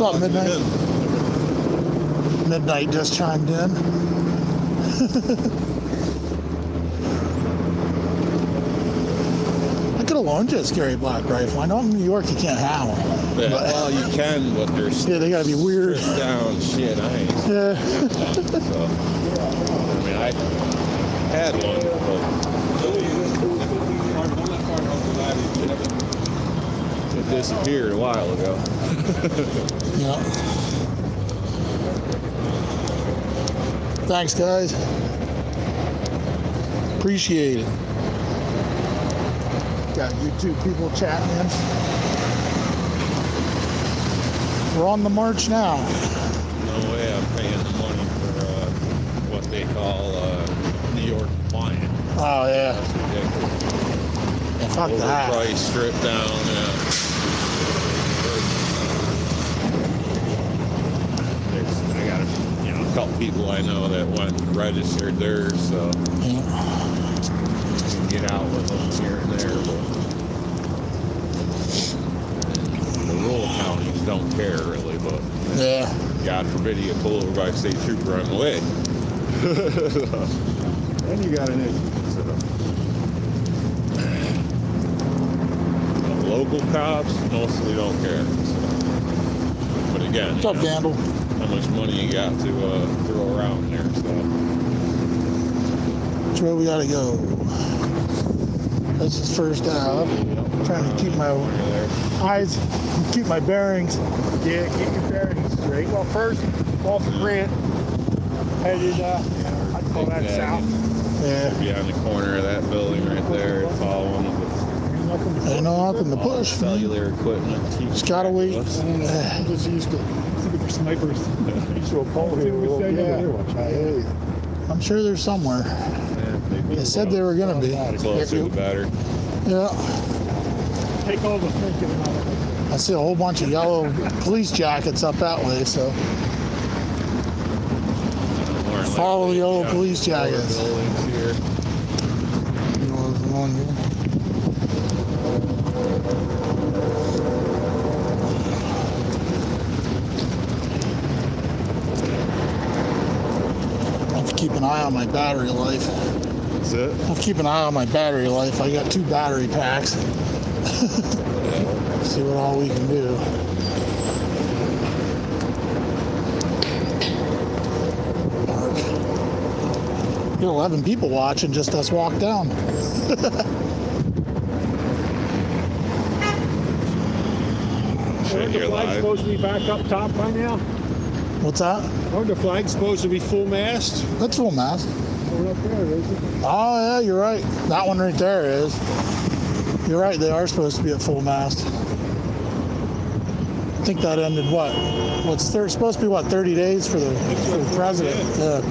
up, Midnight? Midnight just chimed in. I could have loaned you a scary black rifle. I know in New York you can't have one. Yeah, well, you can, but there's yeah, they gotta be weird. Down shit. I ain't. Yeah. So, I mean, I had one, but it disappeared a while ago. Yeah. Thanks, guys. Appreciate it. Got YouTube people chatting in. We're on the march now. No way I'm paying the money for what they call New York client. Oh, yeah. That's ridiculous. Yeah, fuck that. Overpriced, stripped down, I got a couple people I know that went and registered theirs, so you can get out with them here and there. But the rural counties don't care really, but yeah. God forbid you get pulled over by a state trooper on the way. Then you got an issue. So. Local cops mostly don't care. So. But again, what's up, Vandal? How much money you got to throw around there? So. Which way we gotta go? This is First Ave. Trying to keep my eyes, keep my bearings. Yeah, keep your bearings straight. Well, first, off of Grant, headed, I'd call that south. Yeah. Be on the corner of that building right there. It's all one of the Ain't nothing to push. cellular equipment. Just gotta wait. I'm just used to looking for snipers. Used to a pole here. I'm sure there's somewhere. They said they were gonna be. Closer the better. Yeah. Take all the thinking out of it. I see a whole bunch of yellow police jackets up that way, so follow the yellow police jackets. Buildings here. I have to keep an eye on my battery life. That's it? I have to keep an eye on my battery life. I got 2 battery packs. See what all we can do. Get 11 people watching, just us walk down. Aren't the flags supposed to be back up top by now? What's that? Aren't the flags supposed to be full mast? That's full mast. Over up there, is it? Oh, yeah, you're right. That one right there is. You're right, they are supposed to be at full mast. I think that ended what? They're supposed to be, 30 days for the president? Yeah.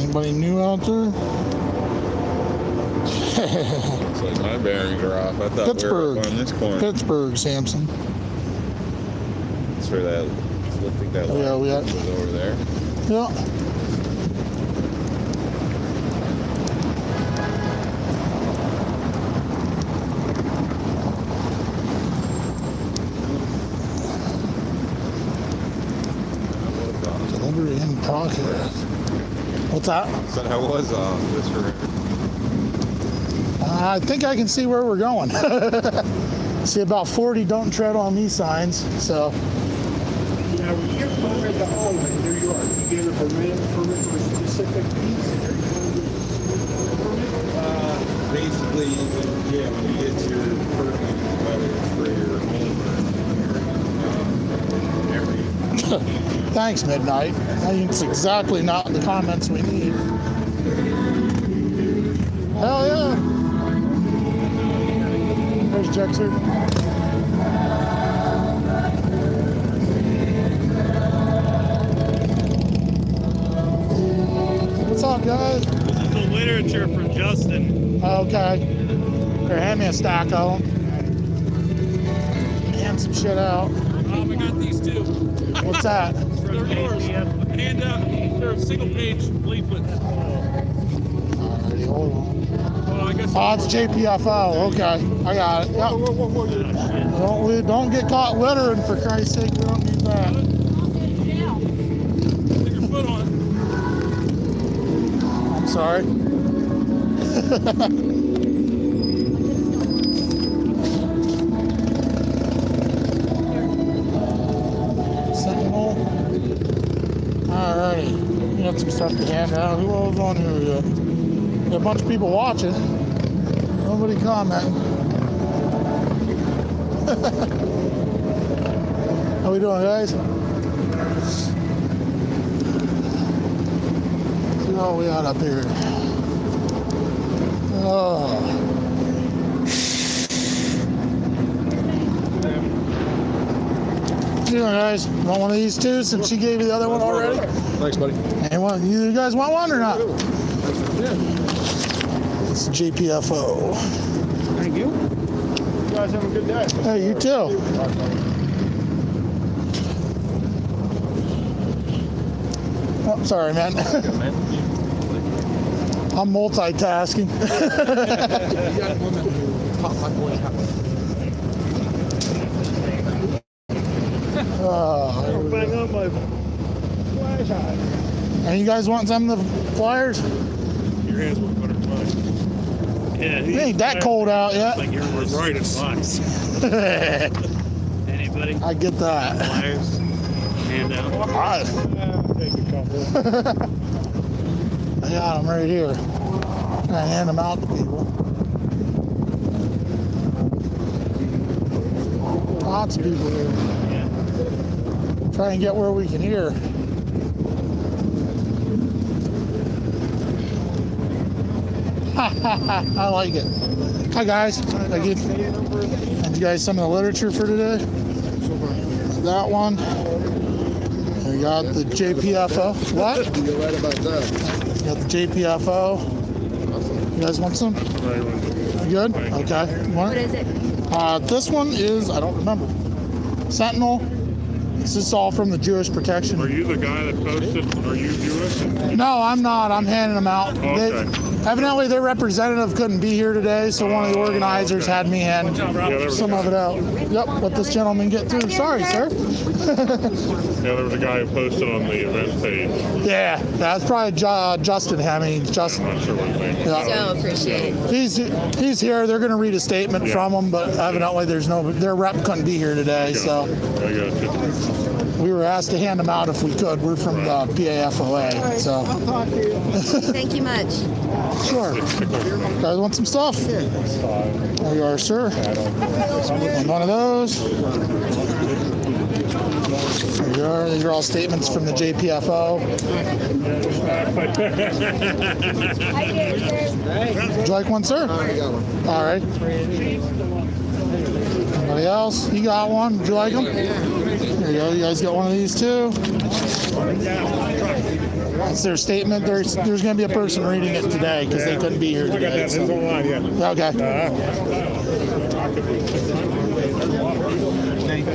Anybody new out there? Looks like my bearings are off. I thought Pittsburgh. we were up on this corner. Pittsburgh, Samson. That's where that, I think that Yeah, we was over there. Yeah. Delivery in progress. What's that? So I was off this route. I think I can see where we're going. See about 40 don't tread on me signs, so. Now, when you get a permit to own in New York, you get a permit for a specific piece. Basically, yeah, when you get your permit, whether it's for your home or every. Thanks, Midnight. That's exactly not the comments we need. Hell yeah. There's Jexer. What's up, guys? This is the literature from Justin. Okay. Here, hand me a stack of them. Hand some shit out. We got these two. What's that? They're yours. Hand out. They're single-page leaflets. Alrighty, hold on. Well, I guess Oh, it's JPFO. Okay, I got it. Yep. Don't get caught littering, for Christ's sake. We don't need that. Put your foot on it. I'm sorry. Sentinel. Alrighty. We got some stuff to hand out. Who else on here yet? Got a bunch of people watching. Nobody commenting. How we doing, guys? See what we got up here. Oh. How you doing, guys? Want one of these too, since she gave you the other one already? Thanks, buddy. Anyone? You guys want one or not? It's JPFO. Thank you. You guys have a good day. Hey, you too. Oh, sorry, man. I'm multitasking. Oh, Bang on my flash eye. and you guys want some of the flyers? Your hands were better than mine. Yeah, It ain't that cold out yet. Like yours was right as mine. Anybody? I get that. Flyers? Hand out. Alright. Take a couple. I got them right here. I hand them out to people. Lots of people here. Try and get where we can hear. I like it. Hi guys. Thank you. And you guys some of the literature for today? That one. We got the JPFO. What? You're right about that. Got the JPFO. You guys want some? You good? Okay. What is it? This one is, I don't remember. Sentinel. This is all from the Jewish Protection. Are you the guy that posted? Are you Jewish? No, I'm not. I'm handing them out. Okay. Evidently, their representative couldn't be here today, so one of the organizers had me hand some of it out. Yep, let this gentleman get through. Sorry, sir. Yeah, there was a guy who posted on the event page. Yeah, that's probably Justin Hemming. Justin. I'm not sure what his name is. Yeah. So appreciate it. He's here. They're going to read a statement from him, but evidently their rep couldn't be here today, so I got you. we were asked to hand them out if we could. We're from the PAFOA, so Thank you much. sure. Guys want some stuff? There you are, sir. And one of those. There you are. These are all statements from the JPFO. Would you like one, sir? All right. Anybody else? You got one? Would you like them? There you go. You guys got one of these too. That's their statement. There's going to be a person reading it today because they couldn't be here today. It's So. online, yeah. Okay.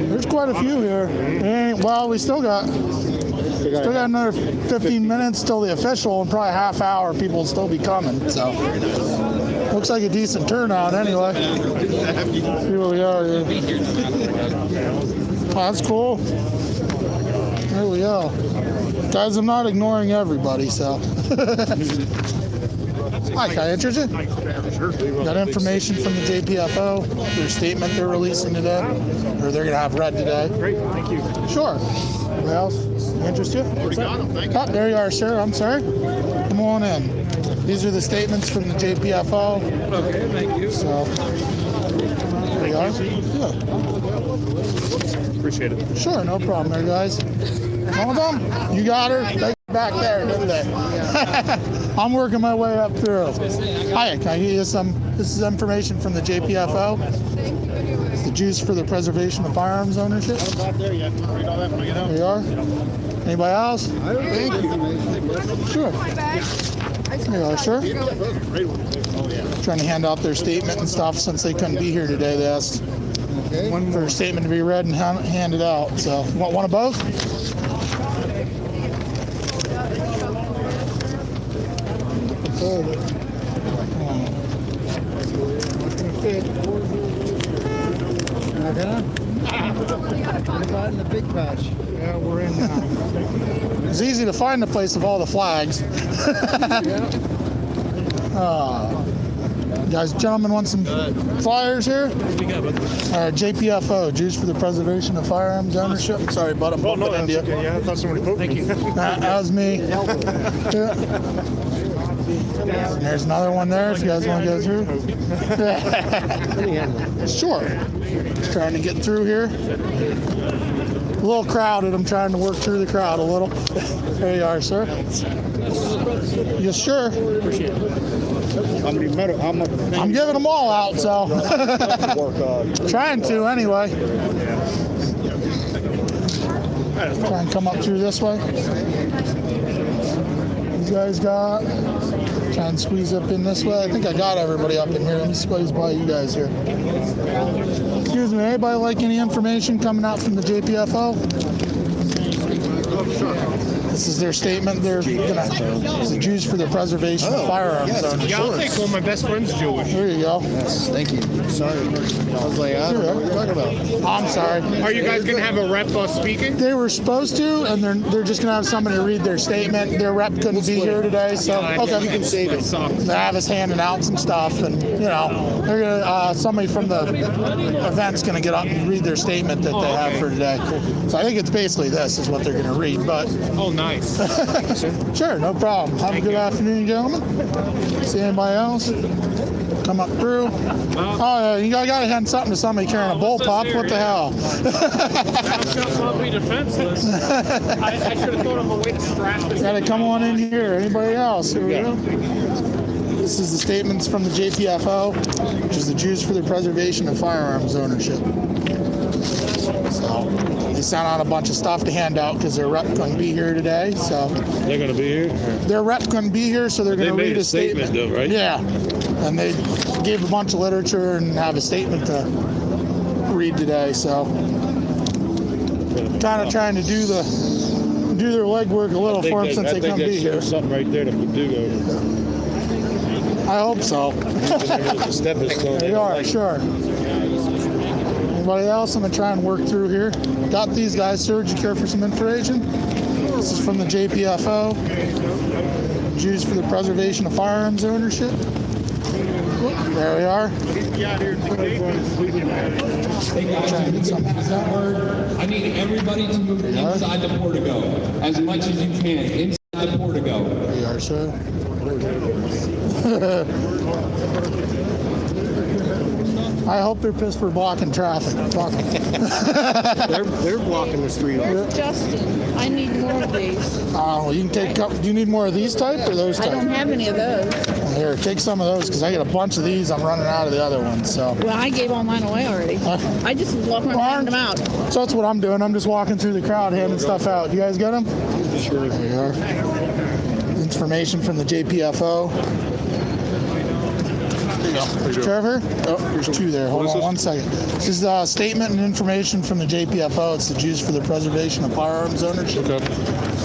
There's quite a few here. Well, we still got another 15 minutes till the official, and probably a half hour. People will still be coming. So looks like a decent turnout anyway. Here we are. Here. Oh, that's cool. There we go. Guys, I'm not ignoring everybody, so. Hi, can I interest you? Got information from the JPFO, their statement they're releasing today, or they're going to have read today. Great, thank you. Sure. What else? Interest you? Oh, there you are, sir. I'm sorry. Come on in. These are the statements from the JPFO. Okay, thank you. So, there you are. Yeah. Appreciate it. Sure, no problem there, guys. One of them? You got her? They back there, didn't they? I'm working my way up through. Hi, can I give you some? This is information from the JPFO. It's the Jews for the Preservation of Firearms Ownership. I'm not there yet. Read all that when I get out. There you are. Anybody else? Thank you. Sure. There you are, sir. Trying to hand out their statement and stuff since they couldn't be here today. They asked for a statement to be read and handed out. So, you want one of both? Hold it. patch. Yeah, we're in now. It's easy to find the place of all the flags. Guys, gentlemen, want some flyers here? JPFO, Jews for the Preservation of Firearms Ownership. Sorry, bud, I'm bumping into you. Okay. Yeah, I thought somebody poked me. That was me. Yeah. And there's another one there if you guys want to go through. Sure. Just trying to get through here. A little crowded. I'm trying to work through the crowd a little. There you are, sir. Yes, sure. Appreciate it. I'm giving them all out, so. Trying to, anyway. Try and come up through this way. These guys got. Try and squeeze up in this way. I think I got everybody up in here. Let me squeeze by you guys here. Excuse me, anybody like any information coming out from the JPFO? This is their statement. They're gonna the Jews for the preservation of firearms. Yeah, I'll take one of my best friends Jewish. There you go. Yes, thank you. Sorry. I was like, I don't know what you're talking about. I'm sorry. Are you guys going to have a rep speaking? They were supposed to, and they're just gonna have somebody read their statement. Their rep couldn't be here today, so okay. You can save it. They have us handing out some stuff, and they're gonna somebody from the event's gonna get up and read their statement that they have for today. So I think it's basically this is what they're gonna read, but. Oh, nice. Sure, no problem. Have a good afternoon, gentlemen. See anybody else? Come up through. Oh, you got to hand something to somebody carrying a bullpup. What the hell? I'll be defenseless. I should have thought of a way to strap this. Got to come on in here. Anybody else? Here we go. This is the statements from the JPFO, which is the Jews for the Preservation of Firearms Ownership. So they sent out a bunch of stuff to hand out because their rep couldn't be here today. So They're going to be here? their rep couldn't be here, so they're going to They read made a statement, though, right? Yeah, and they gave a bunch of literature and have a statement to read today. So kind of trying to do their legwork a little for them since they couldn't be here. Something right there to do over. I hope so. Step is still They are, sure. Anybody else? I'm going to try and work through here. Got these guys, sir. Would you care for some information? This is from the JPFO. Jews for the Preservation of Firearms Ownership. There we are. Try and get something. Is that word? I need everybody to move inside the portico as much as you can. Inside the portico. There you are, sir. I hope they're pissed for blocking traffic. They're blocking the street off. Justin, I need more of these. Well, you can take. Do you need more of these type or those I don't type? have any of those. Here, take some of those because I got a bunch of these. I'm running out of the other ones. So. Well, I gave all mine away already. I just was walking around handing them out. So that's what I'm doing. I'm just walking through the crowd handing stuff out. You guys got them? Sure. There you are. Information from the JPFO. Trevor? Oh, there's two there. Hold on one second. This is a statement and information from the JPFO. It's the Jews for the Preservation of Firearms Ownership. Okay.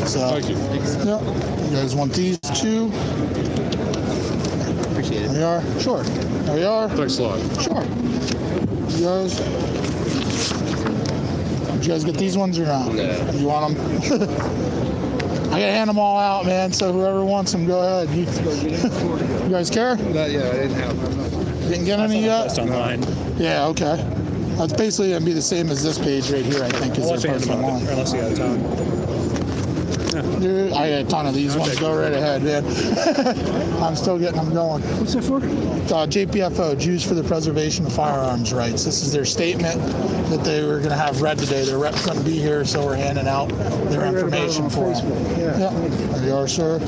So, Thank you. Yeah. You guys want these two? Appreciate There we are. Sure. There we are. Thanks a lot. Sure. You guys? Did you guys get these ones or not? No. You want them? I gotta hand them all out, man. So whoever wants them, go ahead. You guys care? Yeah, I didn't have them. Didn't get any yet? That's online. Yeah. Okay. That's basically gonna be the same as this page right here. I think is their post online. Unless you got time. Dude, I got a ton of these ones. Go right ahead, man. I'm still getting them going. What's that for? JPFO, Jews for the Preservation of Firearms Rights. This is their statement that they were going to have read today. Their rep couldn't be here, so we're handing out their information for them. Yeah. There you are, sir.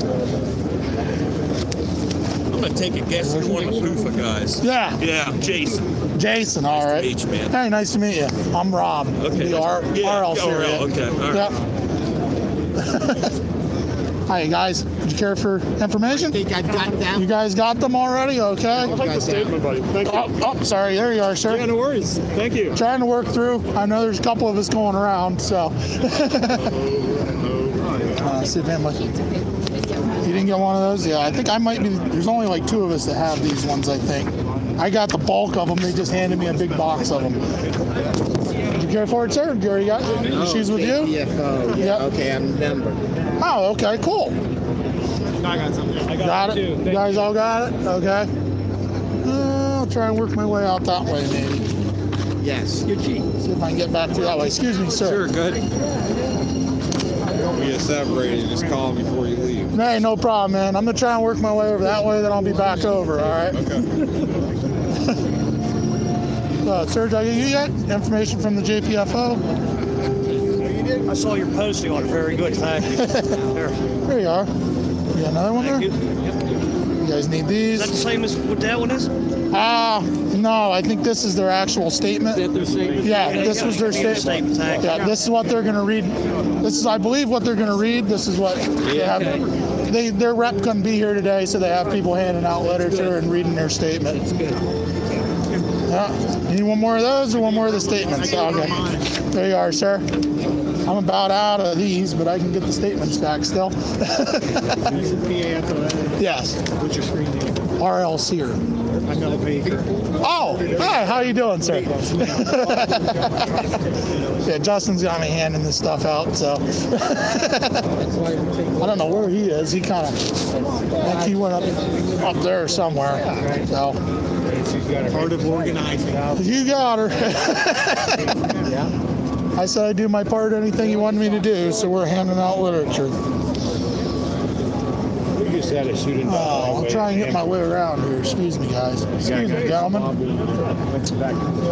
I'm going to take a guess. You're one of the PUFA guys. Yeah. Yeah, Jason. Jason, all right. Nice to meet you, man. Hey, nice to meet you. I'm Rob. Okay. The RL series. Okay. All right. Yep. Hi, guys. Did you care for information? I think I've got them. You guys got them already? Okay. I like the statement, buddy. Thank you. Oh, sorry. There you are, sir. Yeah, no worries. Thank you. Trying to work through. I know there's a couple of us going around, so. See if anybody. You didn't get one of those? Yeah, I think I might be. There's only like two of us that have these ones, I think. I got the bulk of them. They just handed me a big box of them. Did you care for it, sir? You already got she's with you? JPFO. Yeah. Yep. Okay, I'm a member. Oh, okay, cool. I got something. I Got it? too. You guys all got it? Okay. I'll try and work my way out that way, maybe. Yes. See if I can get back through that way. Excuse me, sir. Sure, good. Don't be separated. Just call me before you leave. Hey, no problem, man. I'm going to try and work my way over that way, then I'll be back over, all right? Okay. Sir, did I get you yet? Information from the JPFO? I saw your posting on it. Very good. Thank you. There. There you are. You got another one there? Thank you. Yep. You guys need these? Is that the same as what that one is? No, I think this is their actual statement. Is that their statement? Yeah, this was their Statement, statement. thank you. Yeah, this is what they're going to read. This is, I believe, what they're going to read. This is what they have. Their rep couldn't be here today, so they have people handing out literature and reading their statement. That's good. Yeah. You need one more of those or one more of the statements? Okay. There you are, sir. I'm about out of these, but I can get the statements back still. Yes. What's your screen name? R.L. Sear. I'm Mel Baker. Oh, hi. How you doing, sir? Yeah, Justin's got me handing this stuff out, so I don't know where he is. He kind of, I think he went up there somewhere. So Part of organizing. you got her. Yeah. I said I'd do my part, anything you wanted me to do, so we're handing out literature. We just had a shooting. Oh, I'll try and get my way around here. Excuse me, guys. Excuse me, gentlemen.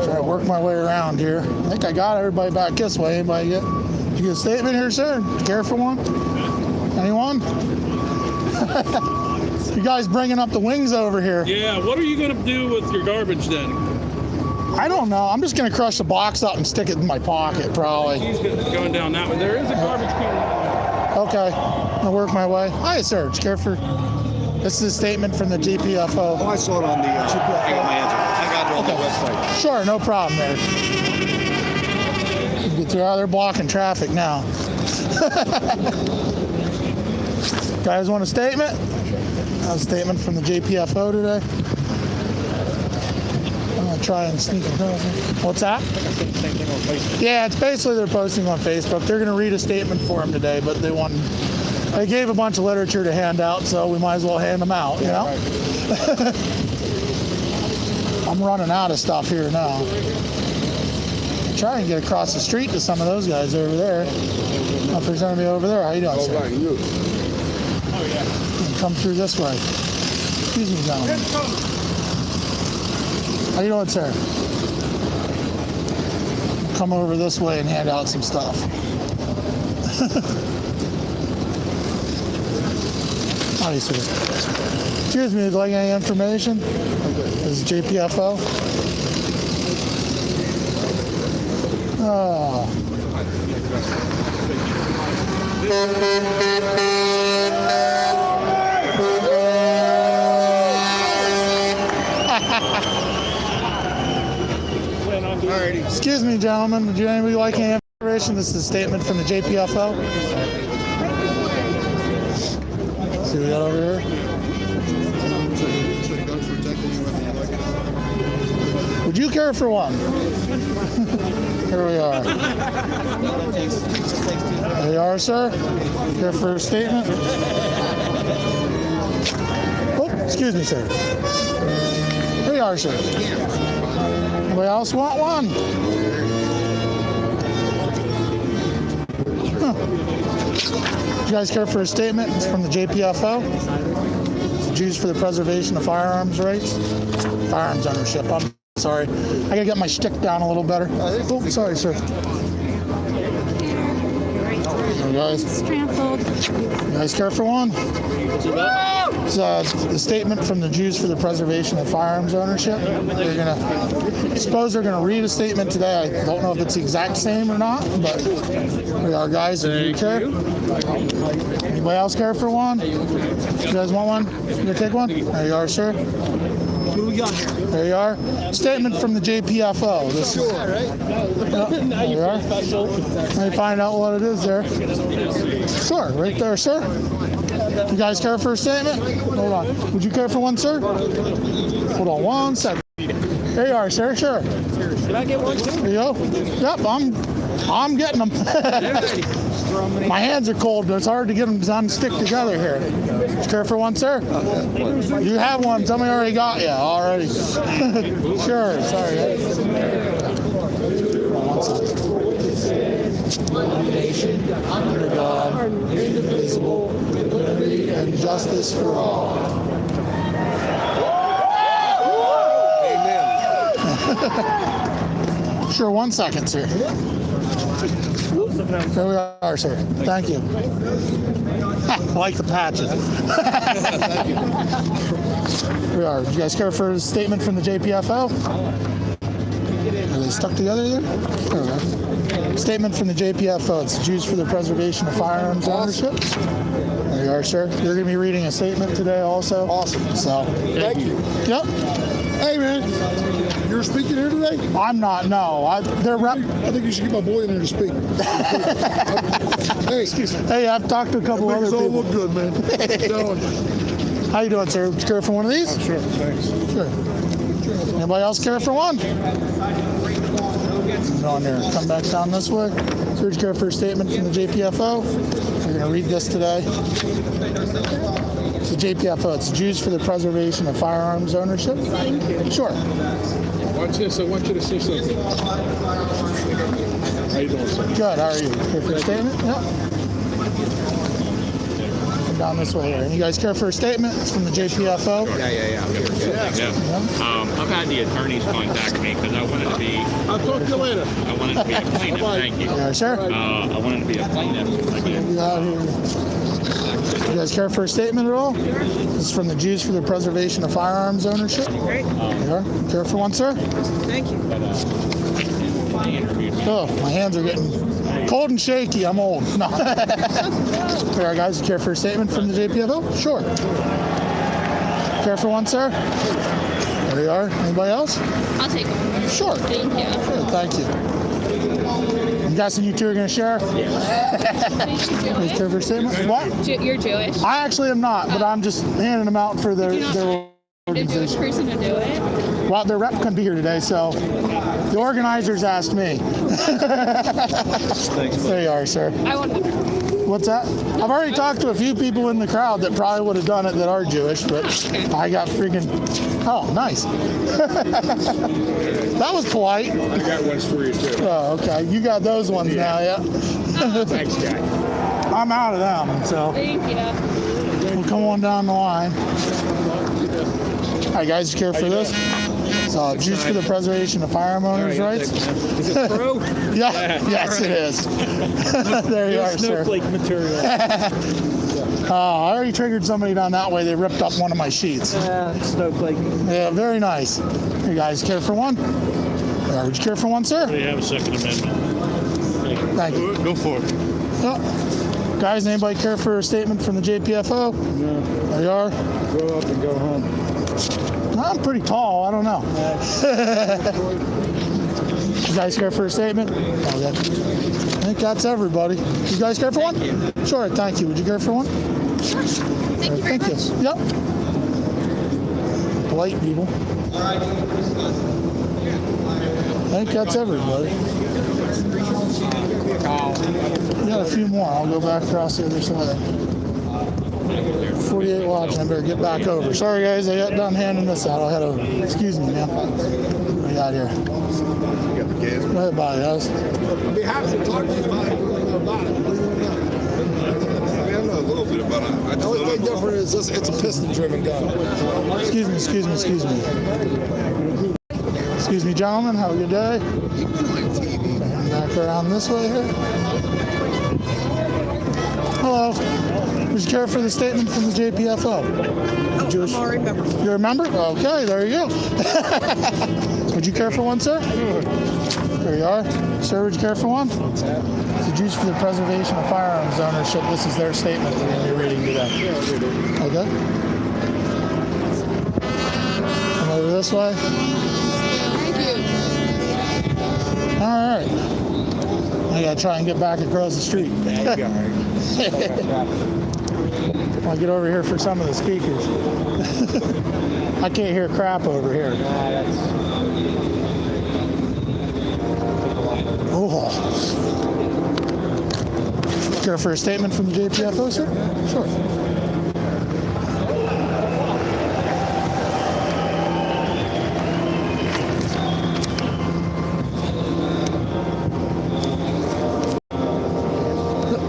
Try to work my way around here. I think I got everybody back this way. Anybody get? Did you get a statement here, sir? Care for one? Anyone? You guys bringing up the wings over here. Yeah, what are you going to do with your garbage then? I don't know. I'm just going to crush the box up and stick it in my pocket, probably. He's going down that way. There is a garbage can. Okay. I'll work my way. Hi, sir. Did you care for? This is a statement from the GPFO. Oh, I saw it on the. I got my answer. I got it on the website. Sure, no problem there. You get through out there blocking traffic now. Guys want a statement? A statement from the JPFO today. I'm gonna try and sneak it down. What's that? Yeah, it's basically they're posting on Facebook. They're gonna read a statement for them today, but they gave a bunch of literature to hand out, so we might as well hand them out, you know? I'm running out of stuff here now. Try and get across the street to some of those guys over there. I don't know if there's anybody over there. How you doing, sir? Come through this way. Excuse me, gentlemen. How you doing, sir? Come over this way and hand out some stuff. Hi, sir. Excuse me, would you like any information? This is JPFO. Oh. Excuse me, gentlemen. Would anybody like any information? This is a statement from the JPFO. See what we got over here? Would you care for one? Here we are. There you are, sir. Care for a statement? Oh, excuse me, sir. Here you are, sir. Anybody else want one? Huh. You guys care for a statement? It's from the JPFO. It's Jews for the Preservation of Firearms Rights. Firearms ownership. I'm sorry. I gotta get my shtick down a little better. Oh, sorry, sir. Hey guys. Trampled. You guys care for one? It's the statement from the Jews for the Preservation of Firearms Ownership. They're gonna read a statement today. I don't know if it's the exact same or not, but here we are, guys. Do you care? Anybody else care for one? You guys want one? You gonna take one? There you are, sir. There you are. Statement from the JPFO. This is, there you are. Let me find out what it is there. Sure, right there, sir. You guys care for a statement? Hold on. Would you care for one, sir? Hold on one second. There you are, sir. Sure. Can I get one too? There you go. Yep, I'm getting them. My hands are cold, but it's hard to get them to stick together here. Did you care for one, sir? You have one. Somebody already got you. Already. Sure. Sorry. Nation, under God, indivisible, with liberty and justice for all. Amen. Sure, 1 second, sir. There we are, sir. Thank you. I like the patches. Here we are. Do you guys care for a statement from the JPFO? Are they stuck together there? There we go. Statement from the JPFO. It's Jews for the Preservation of Firearms Ownership. There you are, sir. You're going to be reading a statement today also. Awesome. So, Thank you. Yep. Hey, man. You're speaking here today? I'm not, no. I think you should get my boy in there to speak. Hey, excuse me. Hey, I've talked to a couple other Makes people. all look good, man. Telling you. How you doing, sir? Would you care for one of these? Sure, thanks. Sure. Anybody else care for one? On there. Come back down this way. Sir, would you care for a statement from the JPFO? We're going to read this today. It's the JPFO. It's Jews for the Preservation of Firearms Ownership. Sure. Watch this. I want you to say something. How you doing, sir? Good. How are you? Care for a statement? Yep. Come down this way here. And you guys care for a statement? It's from the JPFO. Yeah. I've had the attorneys contact me because I wanted to be. I'll talk to you later. I wanted to be a plaintiff. Thank you. Yeah, sir. I wanted to be a plaintiff again. You out here. You guys care for a statement at all? This is from the Jews for the Preservation of Firearms Ownership. Great. Yeah. Care for one, sir? Thank you. Oh, my hands are getting cold and shaky. I'm old. No. All right, guys. Care for a statement from the JPFO? Sure. Care for one, sir? There you are. Anybody else? I'll take one. Sure. Thank you. Sure. Thank you. I'm guessing you two are going to share? Please care for a statement? What? You're Jewish. I actually am not, but I'm just handing them out for their A Jewish organization. person to do it? Well, their rep couldn't be here today, so the organizers asked me. There you are, sir. I want to. What's that? I've already talked to a few people in the crowd that probably would have done it that are Jewish, but I got freaking... Oh, nice. That was polite. I got ones for you, too. Oh, okay. You got those ones now, yeah? Thanks, guy. I'm out of them, so Thank you. we'll come on down the line. All right, guys, you care for this? So, Jews for the Preservation of Firearm Owners' Rights. Is it pro? Yeah, yes, it is. There you are, sir. Snowflake material. I already triggered somebody down that way. They ripped up one of my sheets. Snowflake. Yeah, very nice. You guys care for one? Would you care for one, sir? They have a Second Amendment. Thank you. Go for it. Oh. Guys, anybody care for a statement from the JPFO? No. There you are. Grow up and go home. I'm pretty tall. I don't know. You guys care for a statement? Okay. I think that's everybody. You guys care for one? Sure. Thank you. Would you care for one? Sure. Thank you very Thank much. you. Yep. Polite people. I think that's everybody. We got a few more. I'll go back across the other side. 48 watch. I better get back over. Sorry, guys. I got done handing this out. I'll head over. Excuse me, man. What we got here? Go ahead, bye, guys. I'd be happy to talk to you about it. I know a little bit about it. The only thing different is this, it's a piston-driven gun. Excuse me. Excuse me, gentlemen. Have a good day. Back around this way here. Hello. Would you care for the statement from the JPFO? Jewish. I'm already a member. You're a member? Okay, there you go. Would you care for one, sir? There you are. Sir, would you care for one? It's the Jews for the Preservation of Firearms Ownership. This is their statement that we're going to be reading today. Okay. Come over this way. Thank you. All right. I got to try and get back across the street. I'll get over here for some of the speakers. I can't hear crap over here. Oh. Care for a statement from the JPFO, sir? Sure.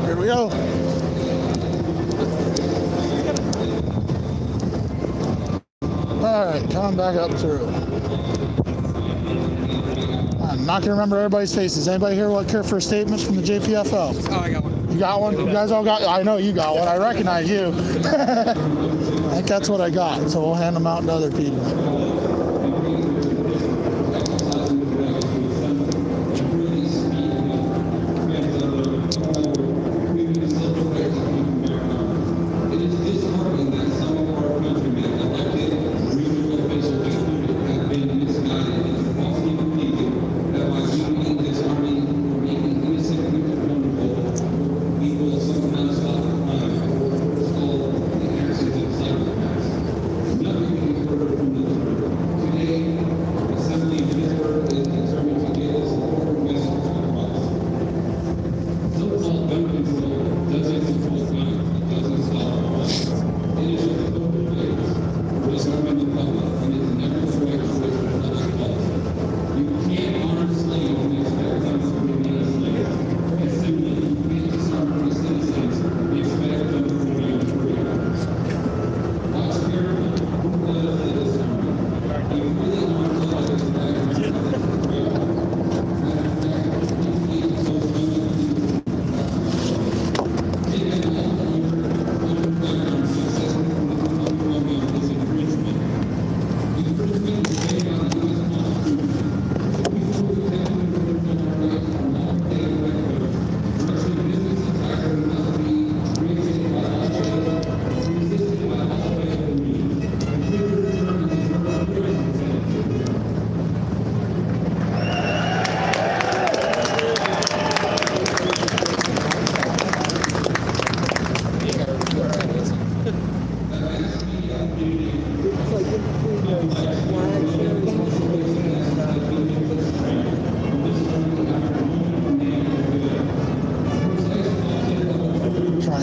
Here we go. All right, coming back up through. I'm not going to remember everybody's faces. Anybody here care for statements from the JPFO? Oh, I got one. You got one? You guys all got? I know you got one. I recognize you. I think that's what I got. So we'll hand them out to other people.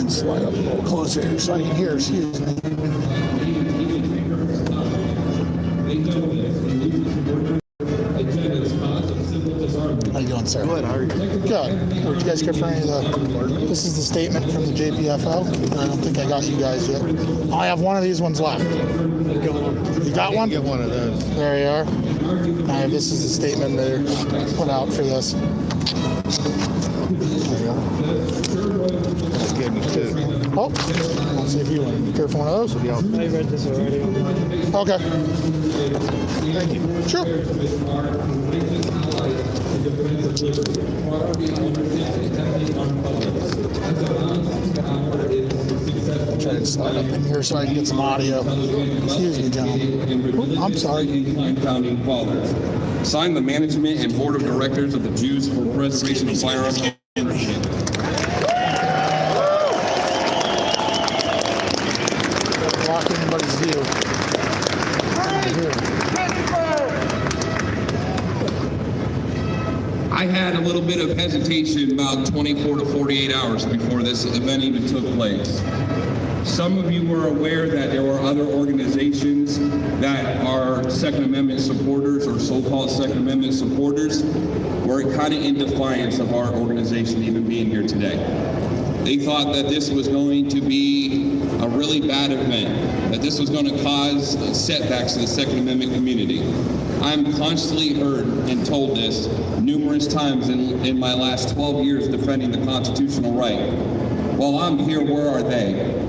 Slide up a little closer here so I can hear, excuse me. How you doing, sir? Good, how are you? Good. Would you guys care for any of the... This is the statement from the JPFO. I don't think I got you guys yet. I have one of these ones left. You got one? Get one of those. There you are. This is the statement they put out for this. There you go. Gave me two. Oh, let's see if you want to care for one of those. I read this already. Okay. Thank you. Sure. Try to slide up in here so I can get some audio. Excuse me, gentlemen. Oop, I'm sorry. Founding fathers. Signed the management and board of directors of the Jews for Preservation of Firearms Ownership. Block anybody's view. I had a little bit of hesitation about 24 to 48 hours before this event even took place. Some of you were aware that there were other organizations that are Second Amendment supporters or so-called Second Amendment supporters were kind of in defiance of our organization even being here today. They thought that this was going to be a really bad event, that this was going to cause setbacks to the Second Amendment community. I'm constantly heard and told this numerous times in my last 12 years defending the constitutional right. While I'm here, where are they?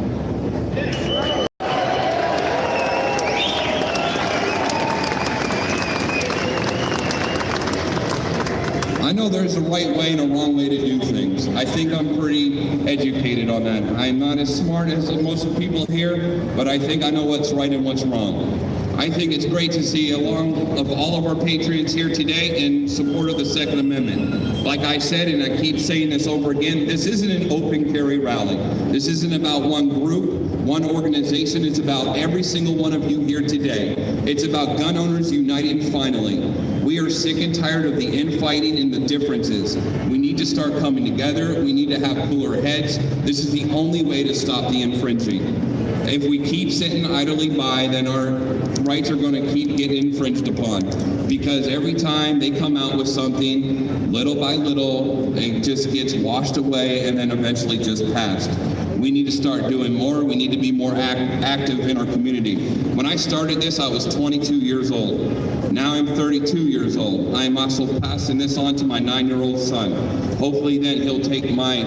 I know there's a right way and a wrong way to do things. I think I'm pretty educated on that. I'm not as smart as most people here, but I think I know what's right and what's wrong. I think it's great to see along of all of our patriots here today in support of the Second Amendment. Like I said, and I keep saying this over again, this isn't an open carry rally. This isn't about one group, one organization. It's about every single one of you here today. It's about gun owners uniting finally. We are sick and tired of the infighting and the differences. We need to start coming together. We need to have cooler heads. This is the only way to stop the infringing. If we keep sitting idly by, then our rights are going to keep getting infringed upon. Because every time they come out with something, little by little, it just gets washed away and then eventually just passed. We need to start doing more. We need to be more active in our community. When I started this, I was 22 years old. Now I'm 32 years old. I am also passing this on to my 9-year-old son. Hopefully then he'll take my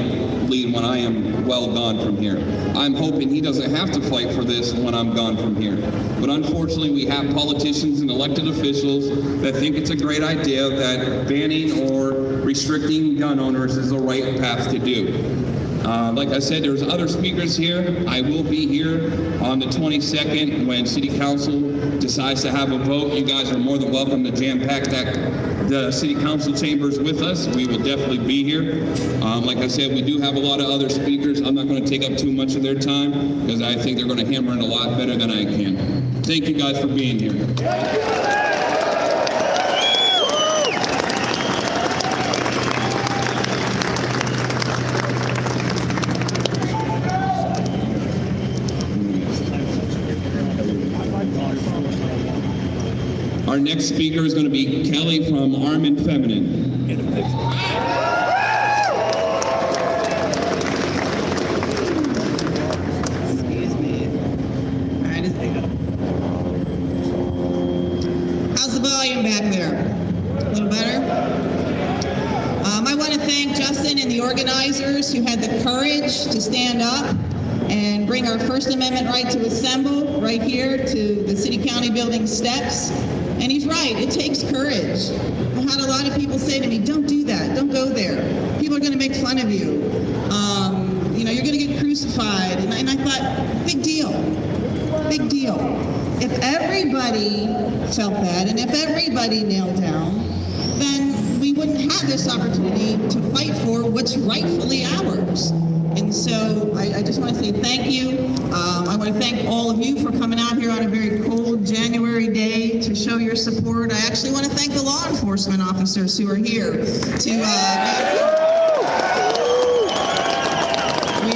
lead when I am well gone from here. I'm hoping he doesn't have to fight for this when I'm gone from here. But unfortunately, we have politicians and elected officials that think it's a great idea that banning or restricting gun owners is the right path to do. Like I said, there's other speakers here. I will be here on the 22nd when City Council decides to have a vote. You guys are more than welcome to jam-pack the City Council chambers with us. We will definitely be here. Like I said, we do have a lot of other speakers. I'm not going to take up too much of their time because I think they're going to hammer it a lot better than I can. Thank you guys for being here. Our next speaker is going to be Kelly from Arm and Feminine. Excuse me. All right, how's the volume back there? A little better? I want to thank Justin and the organizers who had the courage to stand up and bring our First Amendment right to assemble right here to the City County building steps. And he's right, it takes courage. I had a lot of people say to me, don't do that, don't go there. People are going to make fun of you. You're going to get crucified. And I thought, big deal, big deal. If everybody felt that, and if everybody knelt down, then we wouldn't have this opportunity to fight for what's rightfully ours. And so I just want to say thank you. I want to thank all of you for coming out here on a very cold January day to show your support. I actually want to thank the law enforcement officers who are here to we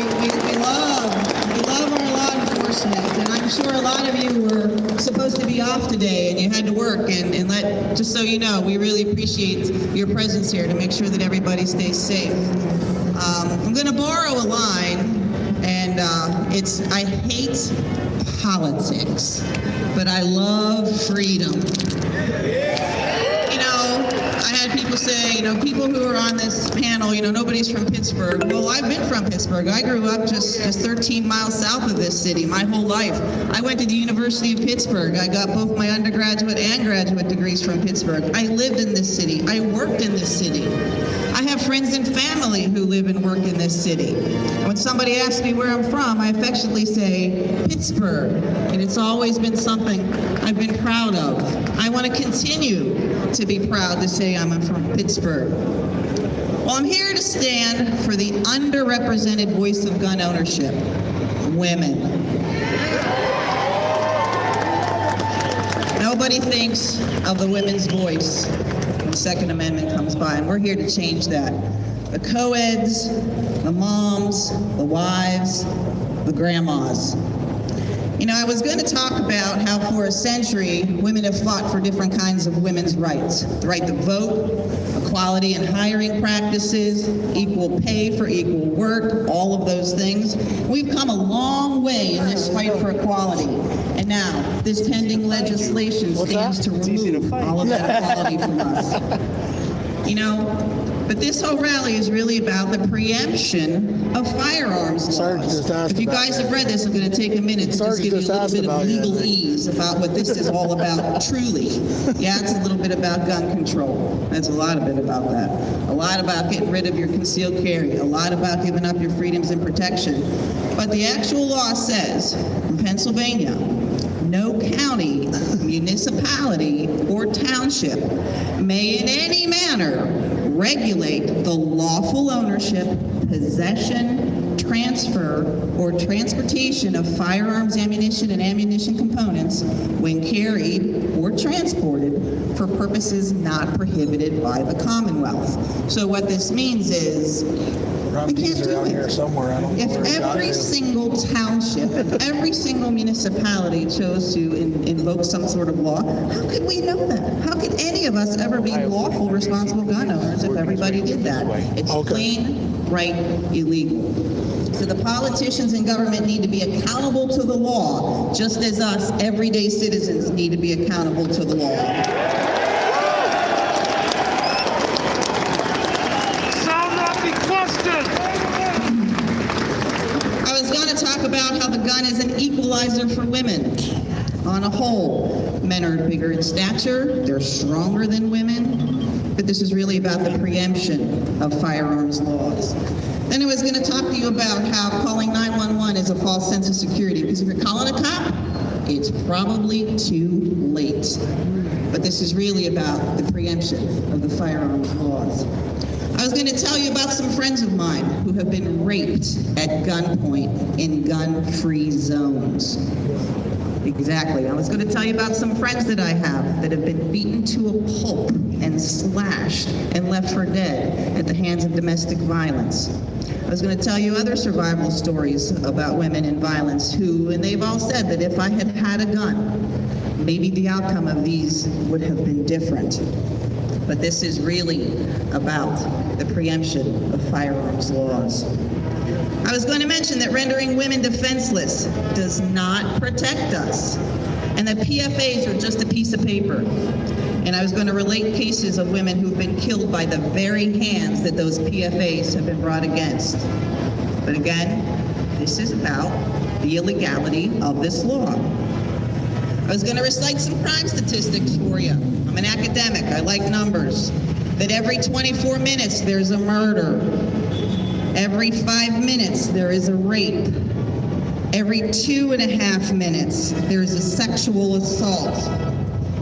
love our law enforcement, and I'm sure a lot of you were supposed to be off today and you had to work, and just so you know, we really appreciate your presence here to make sure that everybody stays safe. I'm going to borrow a line, and I hate politics, but I love freedom. I had people say, people who are on this panel, nobody's from Pittsburgh. Well, I've been from Pittsburgh. I grew up just 13 miles south of this city my whole life. I went to the University of Pittsburgh. I got both my undergraduate and graduate degrees from Pittsburgh. I lived in this city. I worked in this city. I have friends and family who live and work in this city. When somebody asks me where I'm from, I affectionately say Pittsburgh, and it's always been something I've been proud of. I want to continue to be proud to say I'm from Pittsburgh. Well, I'm here to stand for the underrepresented voice of gun ownership, women. Nobody thinks of the women's voice when the Second Amendment comes by, and we're here to change that. The co-eds, the moms, the wives, the grandmas. I was going to talk about how for a century, women have fought for different kinds of women's rights. The right to vote, equality in hiring practices, equal pay for equal work, all of those things. We've come a long way in this fight for equality. And now, this pending legislation stands to remove all of that equality from us. But this whole rally is really about the preemption of firearms laws. If you guys have read this, I'm going to take a minute to just give you a little bit of legalese about what this is all about, truly. Yeah, it's a little bit about gun control. That's a lot of it about that. A lot about getting rid of your concealed carry. A lot about giving up your freedoms and protection. But the actual law says, in Pennsylvania, no county municipality or township may in any manner regulate the lawful ownership, possession, transfer, or transportation of firearms, ammunition, and ammunition components when carried or transported for purposes not prohibited by the Commonwealth. So what this means is we can't do it. Somewhere. I don't know If where it got every to. single township and every single municipality chose to invoke some sort of law, how could we know that? How could any of us ever be lawful, responsible gun owners if everybody did that? It's plain, right, illegal. So the politicians in government need to be accountable to the law, just as us, everyday citizens, need to be accountable to the law. I was going to talk about how the gun is an equalizer for women. On a whole, men are bigger in stature, they're stronger than women, but this is really about the preemption of firearms laws. Then I was going to talk to you about how calling 911 is a false sense of security, because if you're calling a cop, it's probably too late. But this is really about the preemption of the firearms laws. I was going to tell you about some friends of mine who have been raped at gunpoint in gun-free zones. Exactly. I was going to tell you about some friends that I have that have been beaten to a pulp and slashed and left for dead at the hands of domestic violence. I was going to tell you other survival stories about women in violence who, and they've all said that if I had had a gun, maybe the outcome of these would have been different. But this is really about the preemption of firearms laws. I was going to mention that rendering women defenseless does not protect us, and that PFAs are just a piece of paper. And I was going to relate cases of women who've been killed by the very hands that those PFAs have been brought against. But again, this is about the illegality of this law. I was going to recite some crime statistics for you. I'm an academic, I like numbers. That every 24 minutes there's a murder. Every 5 minutes there is a rape. Every 2.5 minutes there's a sexual assault.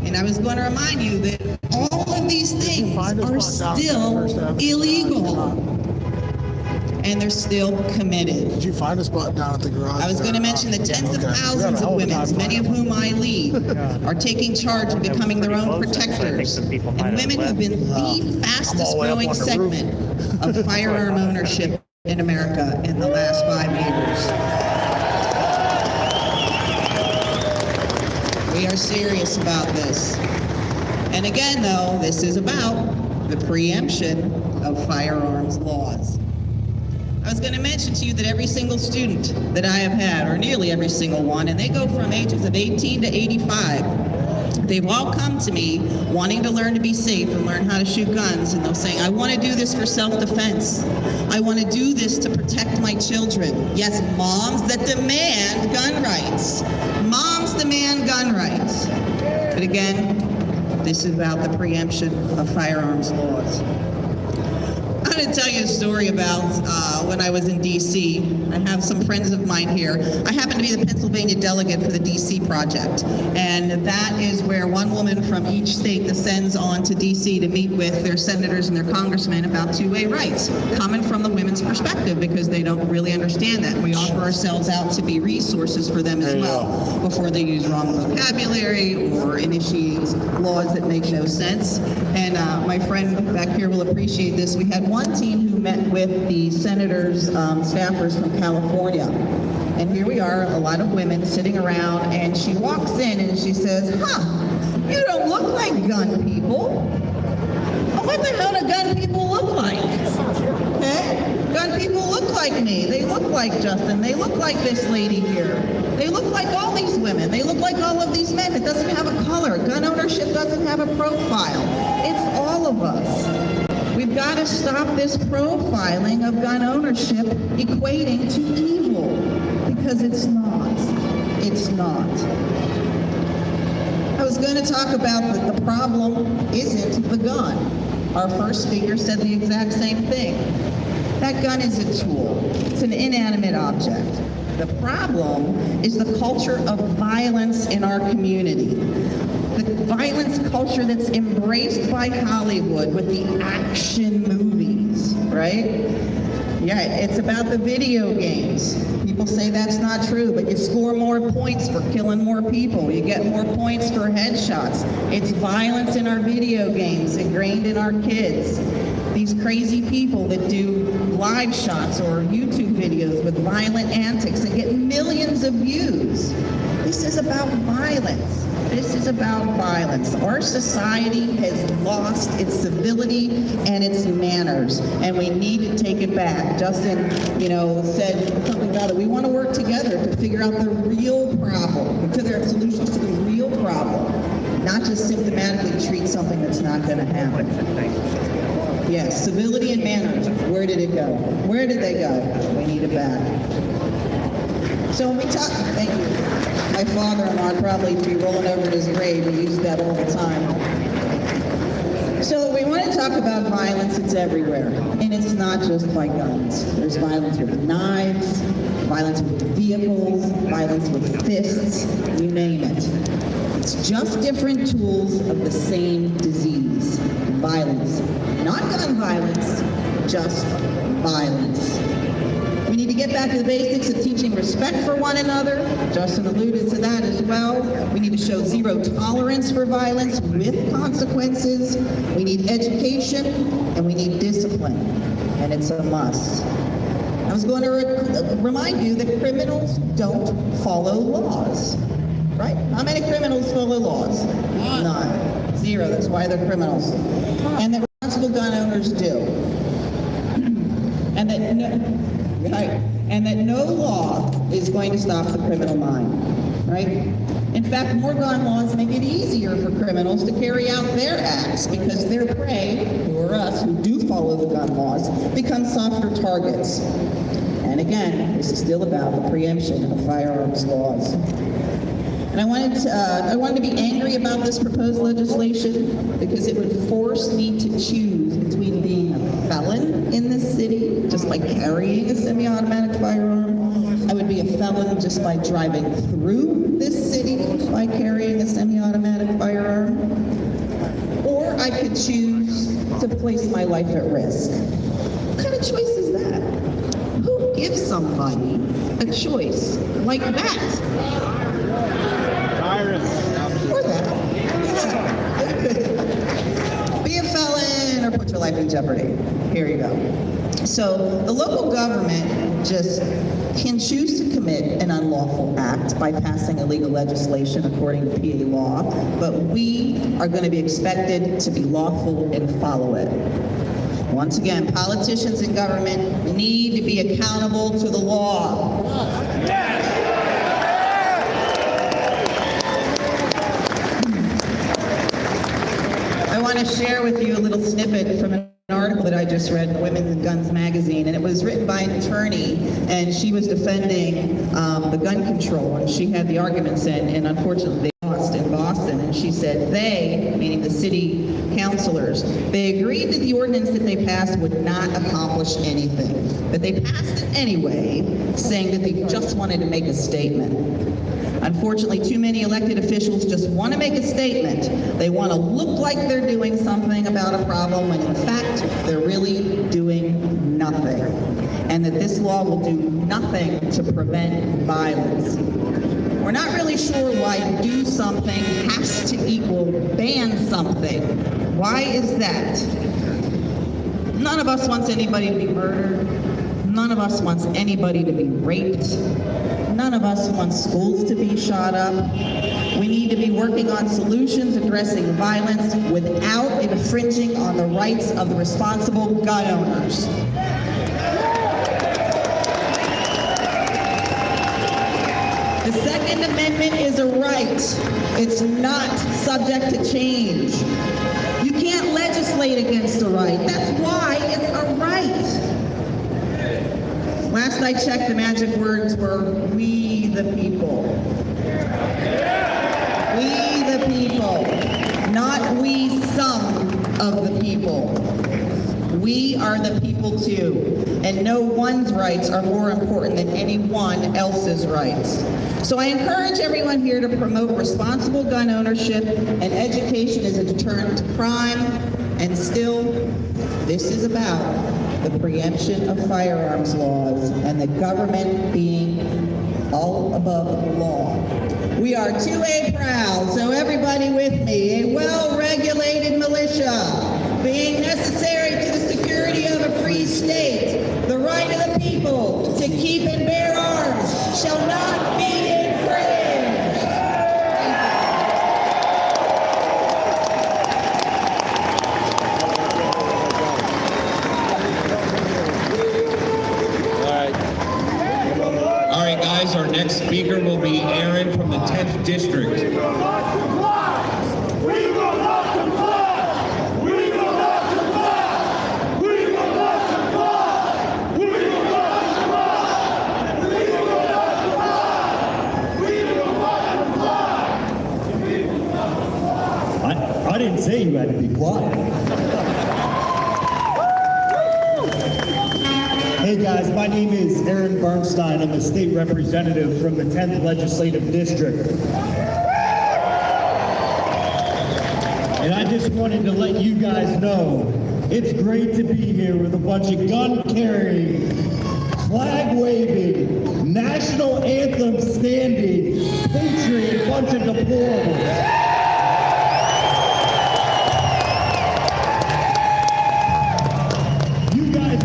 And I was going to remind you that all of these things are still illegal. And they're still committed. Did you find a spot down at the garage? I was going to mention that tens of thousands of women, many of whom I lead, are taking charge and becoming their own protectors. And women have been the fastest growing segment of firearm ownership in America in the last 5 years. We are serious about this. And again, though, this is about the preemption of firearms laws. I was going to mention to you that every single student that I have had, or nearly every single one, and they go from ages of 18 to 85, they've all come to me wanting to learn to be safe and learn how to shoot guns, and they're saying, I want to do this for self-defense. I want to do this to protect my children. Yes, moms that demand gun rights. Moms demand gun rights. But again, this is about the preemption of firearms laws. I'm going to tell you a story about when I was in D.C. I have some friends of mine here. I happen to be the Pennsylvania delegate for the D.C. project, and that is where one woman from each state descends on to D.C. to meet with their senators and their congressmen about two-way rights, coming from the women's perspective, because they don't really understand that. We offer ourselves out to be resources for them as well before they use wrong vocabulary or initiate laws that make no sense. And my friend back here will appreciate this. We had one team who met with the senators' staffers from California. And here we are, a lot of women sitting around, and she walks in and she says, you don't look like gun people. Oh, what the hell do gun people look like? Okay? Gun people look like me. They look like Justin. They look like this lady here. They look like all these women. They look like all of these men. It doesn't have a color. Gun ownership doesn't have a profile. It's all of us. We've got to stop this profiling of gun ownership equating to evil, because it's not. It's not. I was going to talk about that the problem isn't the gun. Our first speaker said the exact same thing. That gun is a tool. It's an inanimate object. The problem is the culture of violence in our community. The violence culture that's embraced by Hollywood with the action movies, right? Yeah, it's about the video games. People say that's not true, but you score more points for killing more people. You get more points for headshots. It's violence in our video games ingrained in our kids. These crazy people that do live shots or YouTube videos with violent antics and get millions of views. This is about violence. This is about violence. Our society has lost its civility and its manners, and we need to take it back. Justin, said something about it. We want to work together to figure out the real problem, to their solutions to the real problem, not just symptomatically treat something that's not going to happen. Yes, civility and manners. Where did it go? Where did they go? We need it back. So when we talk, thank you. My father-in-law would probably be rolling over in his grave. We use that all the time. So we want to talk about violence. It's everywhere. And it's not just by guns. There's violence with knives, violence with vehicles, violence with fists, you name it. It's just different tools of the same disease, violence. Not gun violence, just violence. We need to get back to the basics of teaching respect for one another. Justin alluded to that as well. We need to show zero tolerance for violence with consequences. We need education and we need discipline, and it's a must. I was going to remind you that criminals don't follow laws, right? How many criminals follow laws? None. Zero. That's why they're criminals. And that responsible gun owners do. And that no law is going to stop the criminal mind, right? In fact, more gun laws make it easier for criminals to carry out their acts because their prey, who are us, who do follow the gun laws, become softer targets. And again, this is still about the preemption of the firearms laws. And I wanted to be angry about this proposed legislation because it would force me to choose between being a felon in this city, just by carrying a semi-automatic firearm. I would be a felon just by driving through this city by carrying a semi-automatic firearm. Or I could choose to place my life at risk. What kind of choice is that? Who gives somebody a choice like that? Or that. Be a felon or put your life in jeopardy. Here you go. So the local government just can choose to commit an unlawful act by passing illegal legislation according to PA law, but we are going to be expected to be lawful and follow it. Once again, politicians in government need to be accountable to the law. I want to share with you a little snippet from an article that I just read in Women and Guns magazine, and it was written by an attorney, and she was defending the gun control, and she had the arguments in, and unfortunately they lost in Boston, and she said they, meaning the city councilors, they agreed that the ordinance that they passed would not accomplish anything, but they passed it anyway, saying that they just wanted to make a statement. Unfortunately, too many elected officials just want to make a statement. They want to look like they're doing something about a problem when in fact they're really doing nothing. And that this law will do nothing to prevent violence. We're not really sure why do something has to equal ban something. Why is that? None of us wants anybody to be murdered. None of us wants anybody to be raped. None of us wants schools to be shot up. We need to be working on solutions addressing violence without infringing on the rights of the responsible gun owners. The Second Amendment is a right. It's not subject to change. You can't legislate against a right. That's why it's a right. Last I checked, the magic words were, we the people. We the people, not we some of the people. We are the people too, and no one's rights are more important than anyone else's rights. So I encourage everyone here to promote responsible gun ownership and education as a deterrent to crime. And still, this is about the preemption of firearms laws and the government being all above the law. We are 2A proud, so everybody with me, a well-regulated militia, being necessary to the security of a free state. The right of the people to keep and bear arms shall not be infringed. All right, guys, our next speaker will be Aaron from the 10th District. We will not comply! We will not comply! We will not comply! We will not comply! We will not comply! We will not comply! We will not comply! I didn't say you had to be quiet. Hey guys, my name is Aaron Bernstein. I'm a state representative from the 10th Legislative District. And I just wanted to let you guys know, it's great to be here with a bunch of gun-carrying, flag-waving, national anthem standing, patriot bunch of deplorables.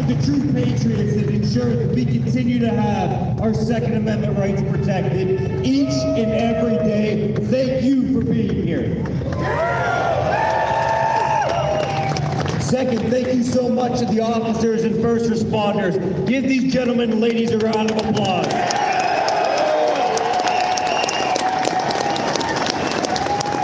The true patriots that ensure that we continue to have our Second Amendment rights protected each and every day. Thank you for being here. Second, thank you so much to the officers and first responders. Give these gentlemen and ladies a round of applause.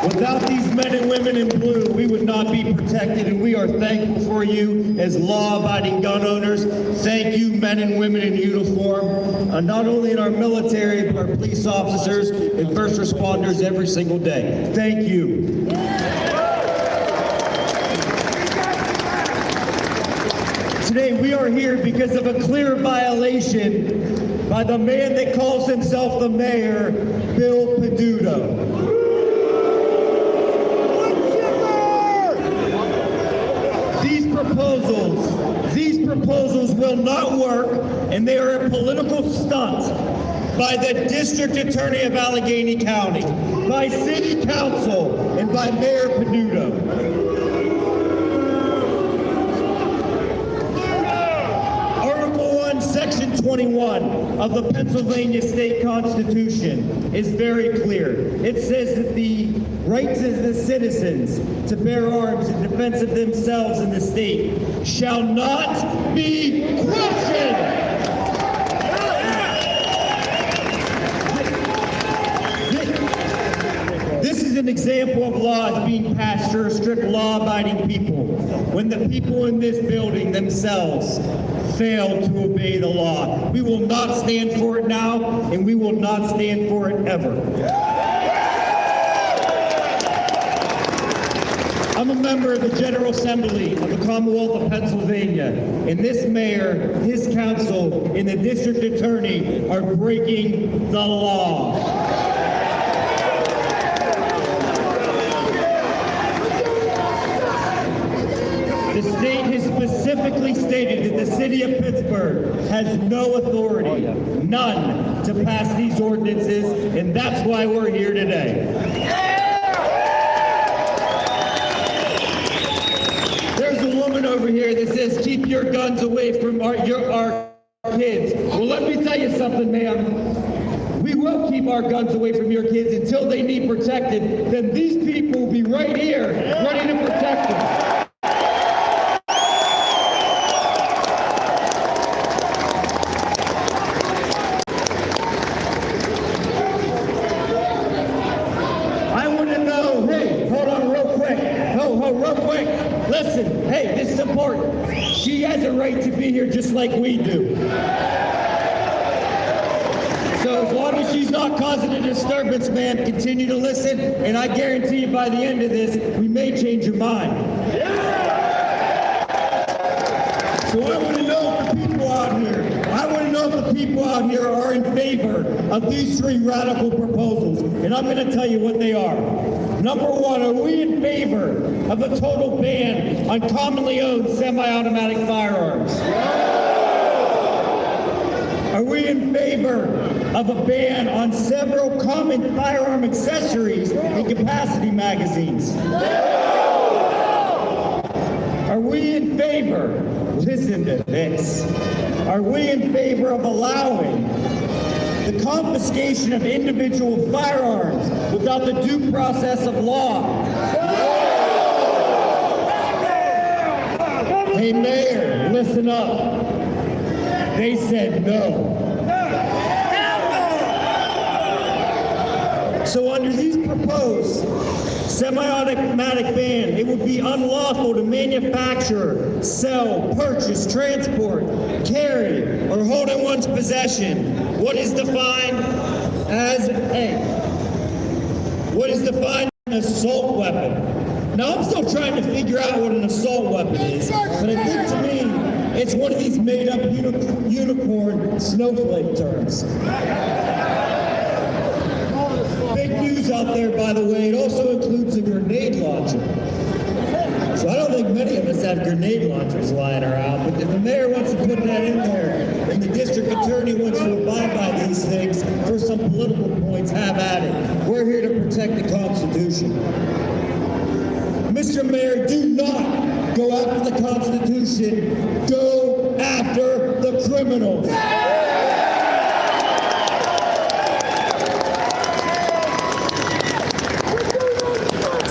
Without these men and women in blue, we would not be protected, and we are thankful for you as law-abiding gun owners. Thank you, men and women in uniform, not only in our military, but our police officers and first responders every single day. Thank you. Today, we are here because of a clear violation by the man that calls himself the mayor, Bill Peduto. These proposals will not work, and they are a political stunt by the District Attorney of Allegheny County, by City Council, and by Mayor Peduto. Article 1, Section 21 of the Pennsylvania State Constitution is very clear. It says that the rights of the citizens to bear arms in defense of themselves and the state shall not be questioned. This is an example of laws being passed to restrict law-abiding people when the people in this building themselves fail to obey the law. We will not stand for it now, and we will not stand for it ever. I'm a member of the General Assembly of the Commonwealth of Pennsylvania, and this mayor, his council, and the district attorney are breaking the law. The state has specifically stated that the city of Pittsburgh has no authority, none, to pass these ordinances, and that's why we're here today. Over here that says keep your guns away from our kids. Well, let me tell you something, ma'am. We will keep our guns away from your kids until they need protected. Then these people will be right here, ready to protect them. Listen, hey, this is important. She has a right to be here just like we do. So as long as she's not causing a disturbance, ma'am, continue to listen, and I guarantee you by the end of this, we may change your mind. So I want to know if the people out here, are in favor of these three radical proposals. And I'm going to tell you what they are. Number one, are we in favor of a total ban on commonly owned semi-automatic firearms? Are we in favor of a ban on several common firearm accessories and capacity magazines? Are we in favor, listen to this, are we in favor of allowing the confiscation of individual firearms without the due process of law? Hey, Mayor, listen up. They said no. So under these proposed semi-automatic ban, it would be unlawful to manufacture, sell, purchase, transport, carry, or hold in one's possession what is defined as an assault weapon. Now I'm still trying to figure out what an assault weapon is, but I think to me, it's one of these made-up unicorn snowflake terms. Big news out there, by the way, it also includes a grenade launcher. So I don't think many of us have grenade launchers lying around, but if the mayor wants to put that in there and the district attorney wants to abide by these things for some political points, have at it. We're here to protect the Constitution. Mr. Mayor, do not go after the Constitution. Go after the criminals.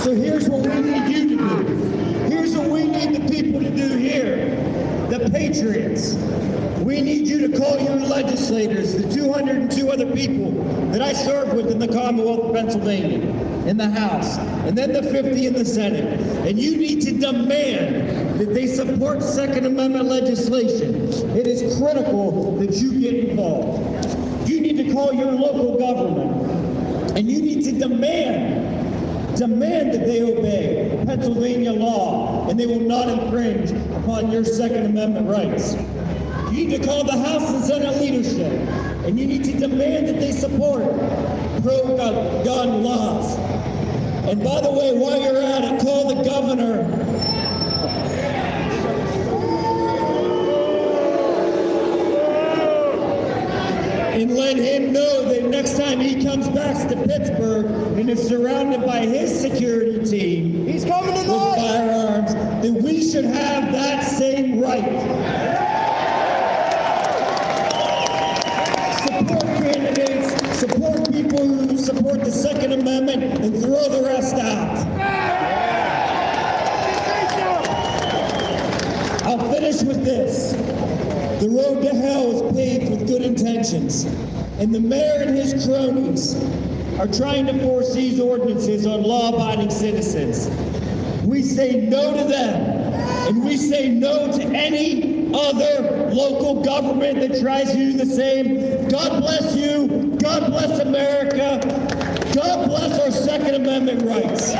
So here's what we need you to do. Here's what we need the people to do here. The patriots. We need you to call your legislators, the 202 other people that I served with in the Commonwealth of Pennsylvania, in the House, and then the 50 in the Senate. And you need to demand that they support Second Amendment legislation. It is critical that you get involved. You need to call your local government, and you need to demand that they obey Pennsylvania law, and they will not infringe upon your Second Amendment rights. You need to call the House and Senate leadership, and you need to demand that they support pro-gun laws. And by the way, while you're at it, call the governor and let him know that next time he comes back to Pittsburgh and is surrounded by his security team with firearms, that we should have that same right. Support candidates, support people who support the Second Amendment, and throw the rest out. I'll finish with this. The road to hell is paved with good intentions, and the mayor and his cronies are trying to force these ordinances on law-abiding citizens. We say no to them, and we say no to any other local government that tries to do the same. God bless you. God bless America. God bless our Second Amendment rights.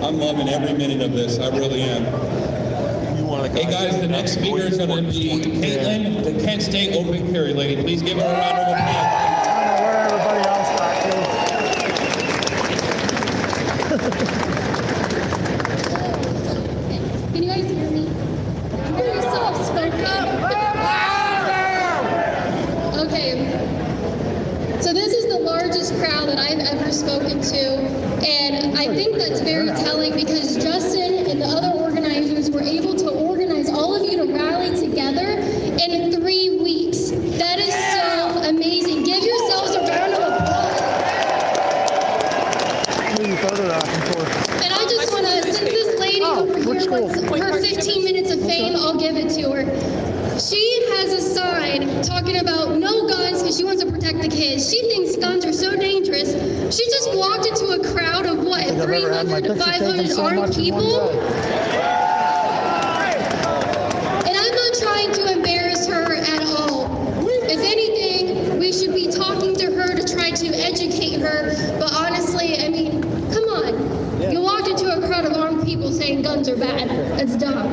I'm loving every minute of this. I really am. Hey guys, the next speaker is going to be Caitlin, the Kent State Open Carry lady. Please give her a round of applause. I don't know where everybody else got to. Can you guys hear me? I'm very soft-spoken. Okay. So this is the largest crowd that I've ever spoken to, and I think that's very telling because Justin and the other organizers were able to organize all of you to rally together in 3 weeks. That is so amazing. Give yourselves a round of applause. And I just want to, since this lady over here wants her 15 minutes of fame, I'll give it to her. She has a sign talking about no guns because she wants to protect protect the kids. She thinks guns are so dangerous. She just walked into a crowd of what, I've never had my 300 to picture taken 500 so armed much in one people? day. And I'm not trying to embarrass her at all. If anything, we should be talking to her to try to educate her. But honestly, I mean, come on. You walked into a crowd of armed people saying guns are bad. That's dumb.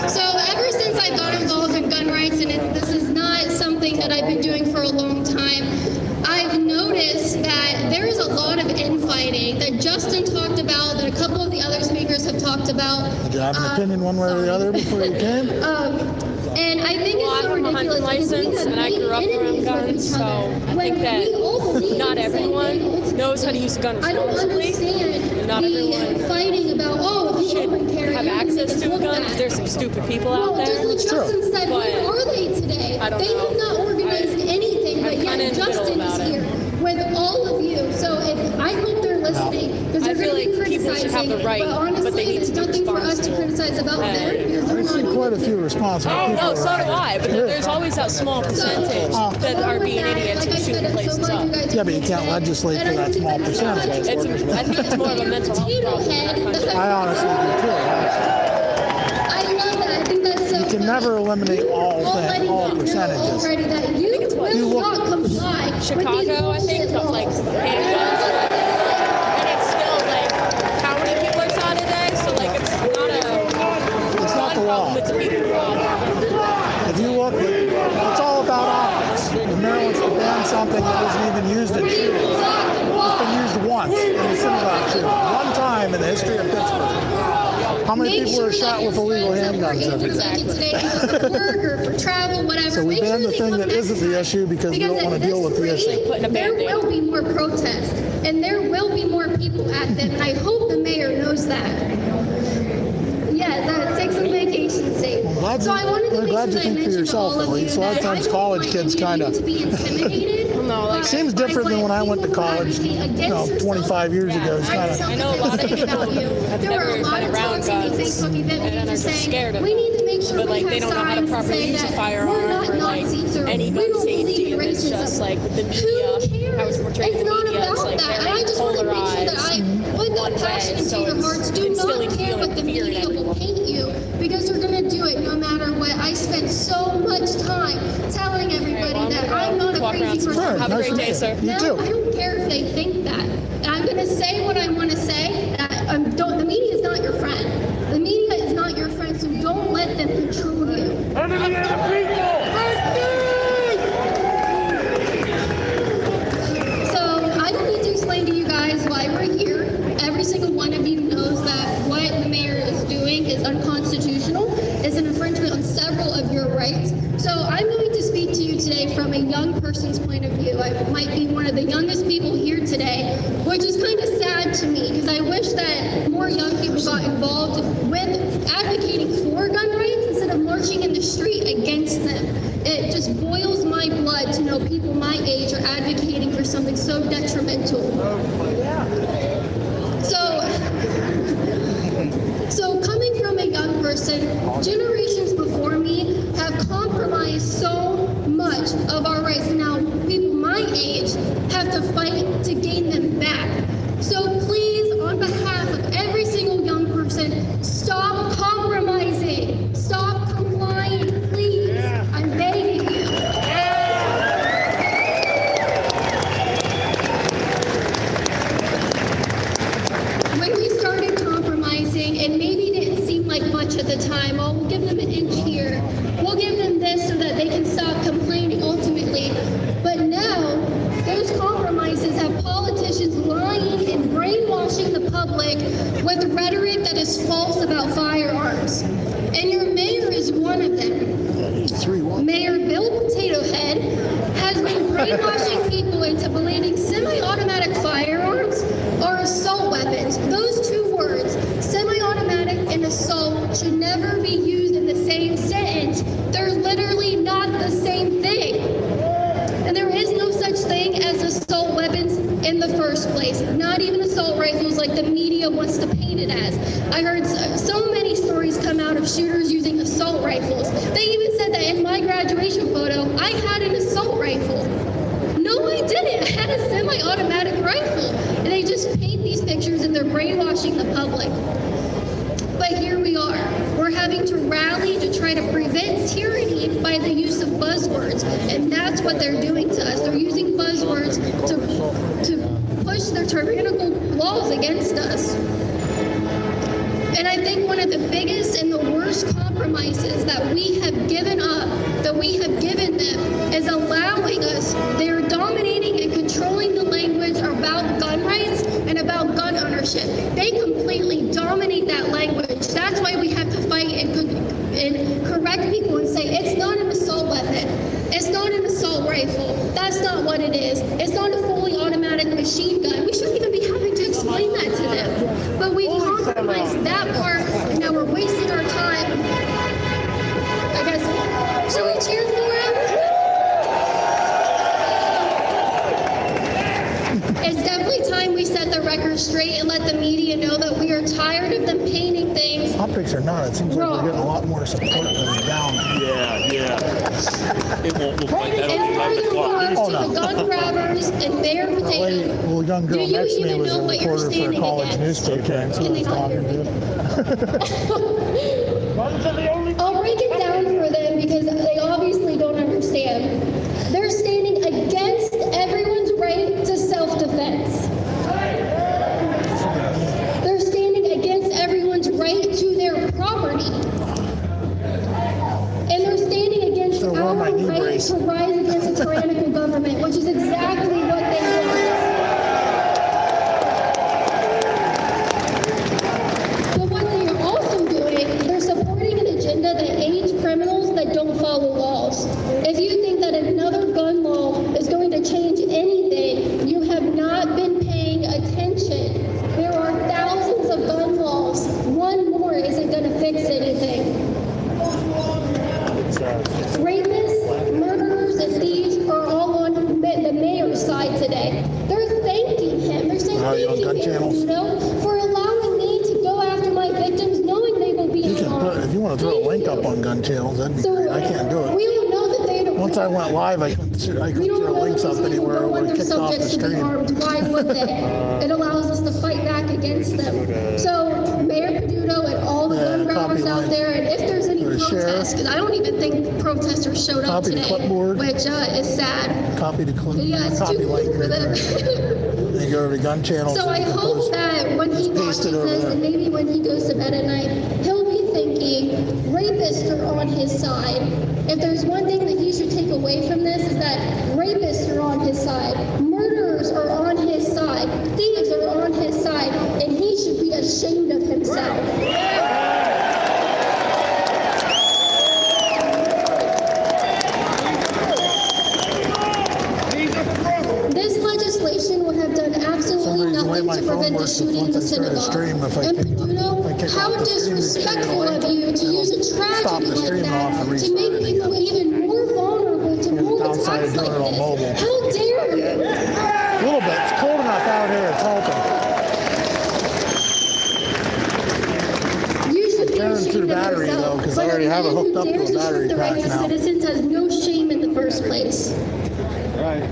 So, ever since I got involved in gun rights, and this is not something that I've been doing for a long time, I've noticed that there is a lot of infighting that Justin talked about, that a couple of the other speakers have talked about. Did you have an opinion one way or the other before you came? And I think it's so ridiculous. I have a hunting license, and I grew up around guns, so I think that not everyone knows how to use a gun I don't responsibly. understand Not the everyone fighting about, oh, if you should open carry, have access to a gun. There's some stupid people out there. Just like Justin said, where are they today? I don't They know. have not organized anything, but I'm kinda yet in the middle Justin is about it. here with all of you. So I hope they're listening, because I they're feel going to be like people should have criticizing. the right, but honestly, but they need there's to be nothing for us to responsible. criticize about them. because they're I've seen not quite a few responsible people. No, so do around I, but here. there's always that small percentage that are being idiots and shooting places up. Yeah, but you can't legislate for that small percentage. I think it's more of a mental health problem in our country. I honestly do too. I love that. I think that's so You can never eliminate all percentages. already that you will not comply with these Chicago, I think, bullshit of like laws. handguns, and it's still like how many people are shot a day? So like it's not the law. problem, it's a people problem. If you look, it's all about optics. If Maryland wants to ban something that isn't even used in shooting, it's been used once in a synagogue shooting. One time in the history of Pittsburgh. How many Make people sure are shot that with your illegal friends that handguns were every able to day? make it today because of work or for travel, whatever. So we Make ban sure the they thing come that next isn't the time. issue because we don't at want to deal this with the rate, issue. Putting a there Band-Aid. will be more protests, and there will be more people at them, and I hope the mayor knows that. Yeah, take some vacation safe. So I wanted to I'm make glad sure you that I think for mentioned to yourself, all of at you least. A lot of that I times don't college want kids any of kinda- you to be intimidated. No, like Seems different than when I went to college, 25 years ago. It's kind I know a lot of people have never been around guns and are just scared of we them. need to make sure But like we they have don't know how to signs properly say use a that firearm we're not or like Nazis or any we gun don't believe safety, in and it's racism. just like with the Who media, how it's portrayed in It's the not media, it's about like that. And I very just want to make sure that polarized. I put that passion into so your it's hearts. Do instilling not care what the fear in media will everyone. paint you, because they're going to do it no matter what. I spent so much time telling everybody well, I'm that gonna I'm not a walk around crazy some person. more. Have a great day, sir. You Now, too. I don't care if they think that. And I'm going to say what I want to say. The media is not your friend. The media is not your friend, so don't let them control you. So I don't need to explain to you guys why we're here. Every single one of you knows that what the mayor is doing is unconstitutional, is an infringement on several of your rights. So I'm going to speak to you today from a young person's point of view. I might be one of the youngest people here today, which is kind of sad to me because I wish that more young people got involved with advocating for gun rights instead of marching in the street against them. It just boils my blood to know people my age are advocating for something so detrimental. So coming from a young person, generations before me have compromised so much of our rights. Now, people my age have to fight to gain them back. So please, on behalf of every single young person, stop compromising. Stop complying, please. I'm begging you. When we started compromising, it maybe didn't seem like much at the time. Oh, we'll give them an inch here. We'll give them this so that they can stop complaining ultimately. But now, those compromises have politicians lying and brainwashing the public with rhetoric that is false about firearms. And your mayor is one of them. Mayor Bill Potato Head has been brainwashing people into believing semi-automatic firearms are assault weapons. Those two words, semi-automatic and assault, should never be used in the same sentence. They're literally not the same thing. And there is no such thing as assault weapons in in the first place. Not even assault rifles like the media wants to paint it as. I heard so many stories come out of shooters using assault rifles. They even said that in my graduation photo, I had an assault rifle. No, I didn't. I had a semi-automatic rifle. And they just paint these pictures and they're brainwashing the public. But here we are. We're having to rally to try to prevent tyranny by the use of buzzwords. And that's what they're doing to us. They're using buzzwords to push their tyrannical laws against us. And I think one of the biggest and the worst compromises that we have given up, that we have given them, is allowing us, they're dominating and controlling the language about gun rights and about gun ownership. They completely dominate that language. That's why we have to fight and correct people and say, it's not an assault weapon. It's not an assault rifle. That's not what it is. It's not a fully automatic machine gun. We shouldn't even be having to explain that to them. But we compromised that part, and now we're wasting our time. I guess, should we cheer for him? It's definitely time we set the record straight and let the media know that we are tired of them painting things. Optics or not, it seems like we're getting a lot more support than down. Yeah. It won't look like that And on 11 o'clock. furthermore, to the gun grabbers and Mayor Potato, Well, the young girl do you next to me even was know a what you're reporter for a standing college against? newspaper, and so I Can was they not talking hear to I'll break it down for them because they obviously don't understand. They're standing against everyone's right to self-defense. They're standing against everyone's right to their property. And they're standing against our right to rise against a tyrannical government, which is exactly what they want. But what they are also doing, they're supporting an agenda that aids criminals that don't follow laws. If you think that another gun law is going to change anything, you have not been paying attention. There are thousands of gun laws. One more isn't going to fix anything. Rapists, murderers, and thieves are all on the mayor's side today. They're thanking him. They're saying, thank you, Mayor Pluto, for allowing me to go after my victims, knowing they will be harmed. If you want to throw a link up on gun channels, that'd be great. I can't do it. We don't know that they don't. Once I went live, I couldn't throw links up anywhere. It would kick off the stream. Why would they? It allows us to fight back against them. So Mayor Peduto and all the gun grabbers out there, and if there's any protests, because I don't even think protesters showed up today, which is sad. Copy the clip. Yeah, it's too late for them. They go to the gun channel. So I hope that when he watches this, and maybe when he goes to bed at night, he'll be thinking rapists are on his side. If there's one thing that he should take away from this is that rapists are on his side, murderers are on his side, thieves are on his side, and he should be ashamed of himself. This legislation would have done absolutely nothing to prevent the shooting in the synagogue. And Peduto, how disrespectful of you to use a tragedy like that to make people even more vulnerable to more attacks like this. How dare you? A little bit. It's cold enough out here. It's helping. You should be Turn to the battery though, because I already have it hooked up to a battery pack now. Citizens has no shame in the first place. Right.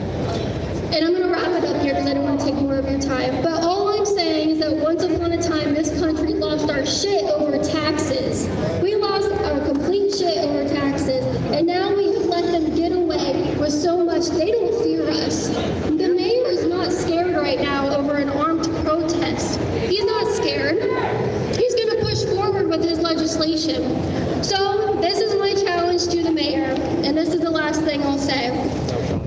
And I'm going to wrap it up here because I don't want to take more of your time. But all I'm saying is that once upon a time, this country lost our shit over taxes. We lost our complete shit over taxes. And now we have let them get away with so much. They don't fear us. The mayor is not scared right now over an armed protest. He's not scared. He's going to push forward with his legislation. So this is my challenge to the mayor. And this is the last thing I'll say.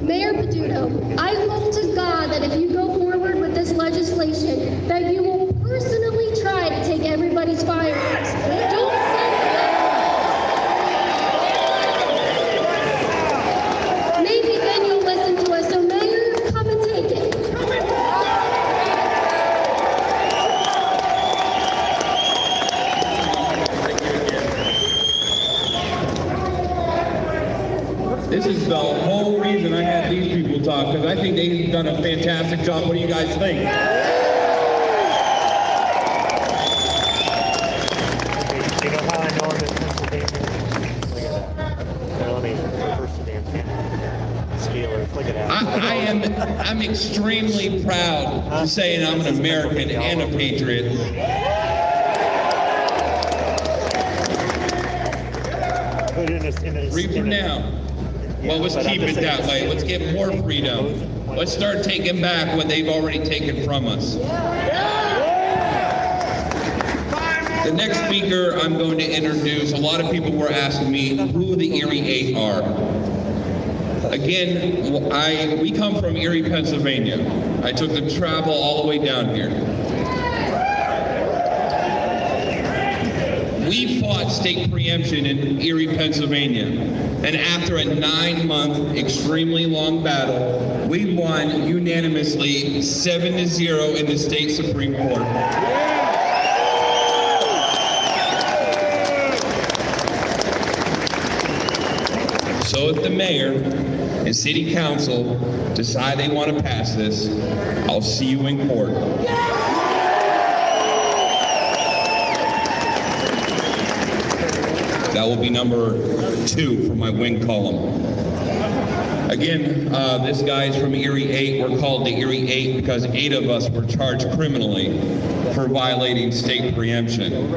Mayor Peduto, I hope to God that if you go forward with this legislation, that you will personally try to take everybody's firearms. Don't send them. Maybe then you'll listen to us. So Mayor, come and take it. This is the whole reason I had these people talk because I think they've done a fantastic job. What do you guys think? You know how I know I'm in Pennsylvania? Look at that. Now let me reverse the damn camera. Scalar, look at that. I'm extremely proud to say I'm an American and a patriot. Put it in a Free for now. Well, let's keep it that way. Let's get more freedom. Let's start taking back what they've already taken from us. The next speaker I'm going to introduce, a lot of people were asking me who the Erie 8 are. Again, we come from Erie, Pennsylvania. I took the travel all the way down here. We fought state preemption in Erie, Pennsylvania. And after a 9-month, extremely long battle, we won unanimously 7-0 in the state Supreme Court. So if the mayor and city council decide they want to pass this, I'll see you in court. That will be number 2 for my win column. Again, this guy is from Erie 8. We're called the Erie 8 because 8 of us were charged criminally for violating state preemption,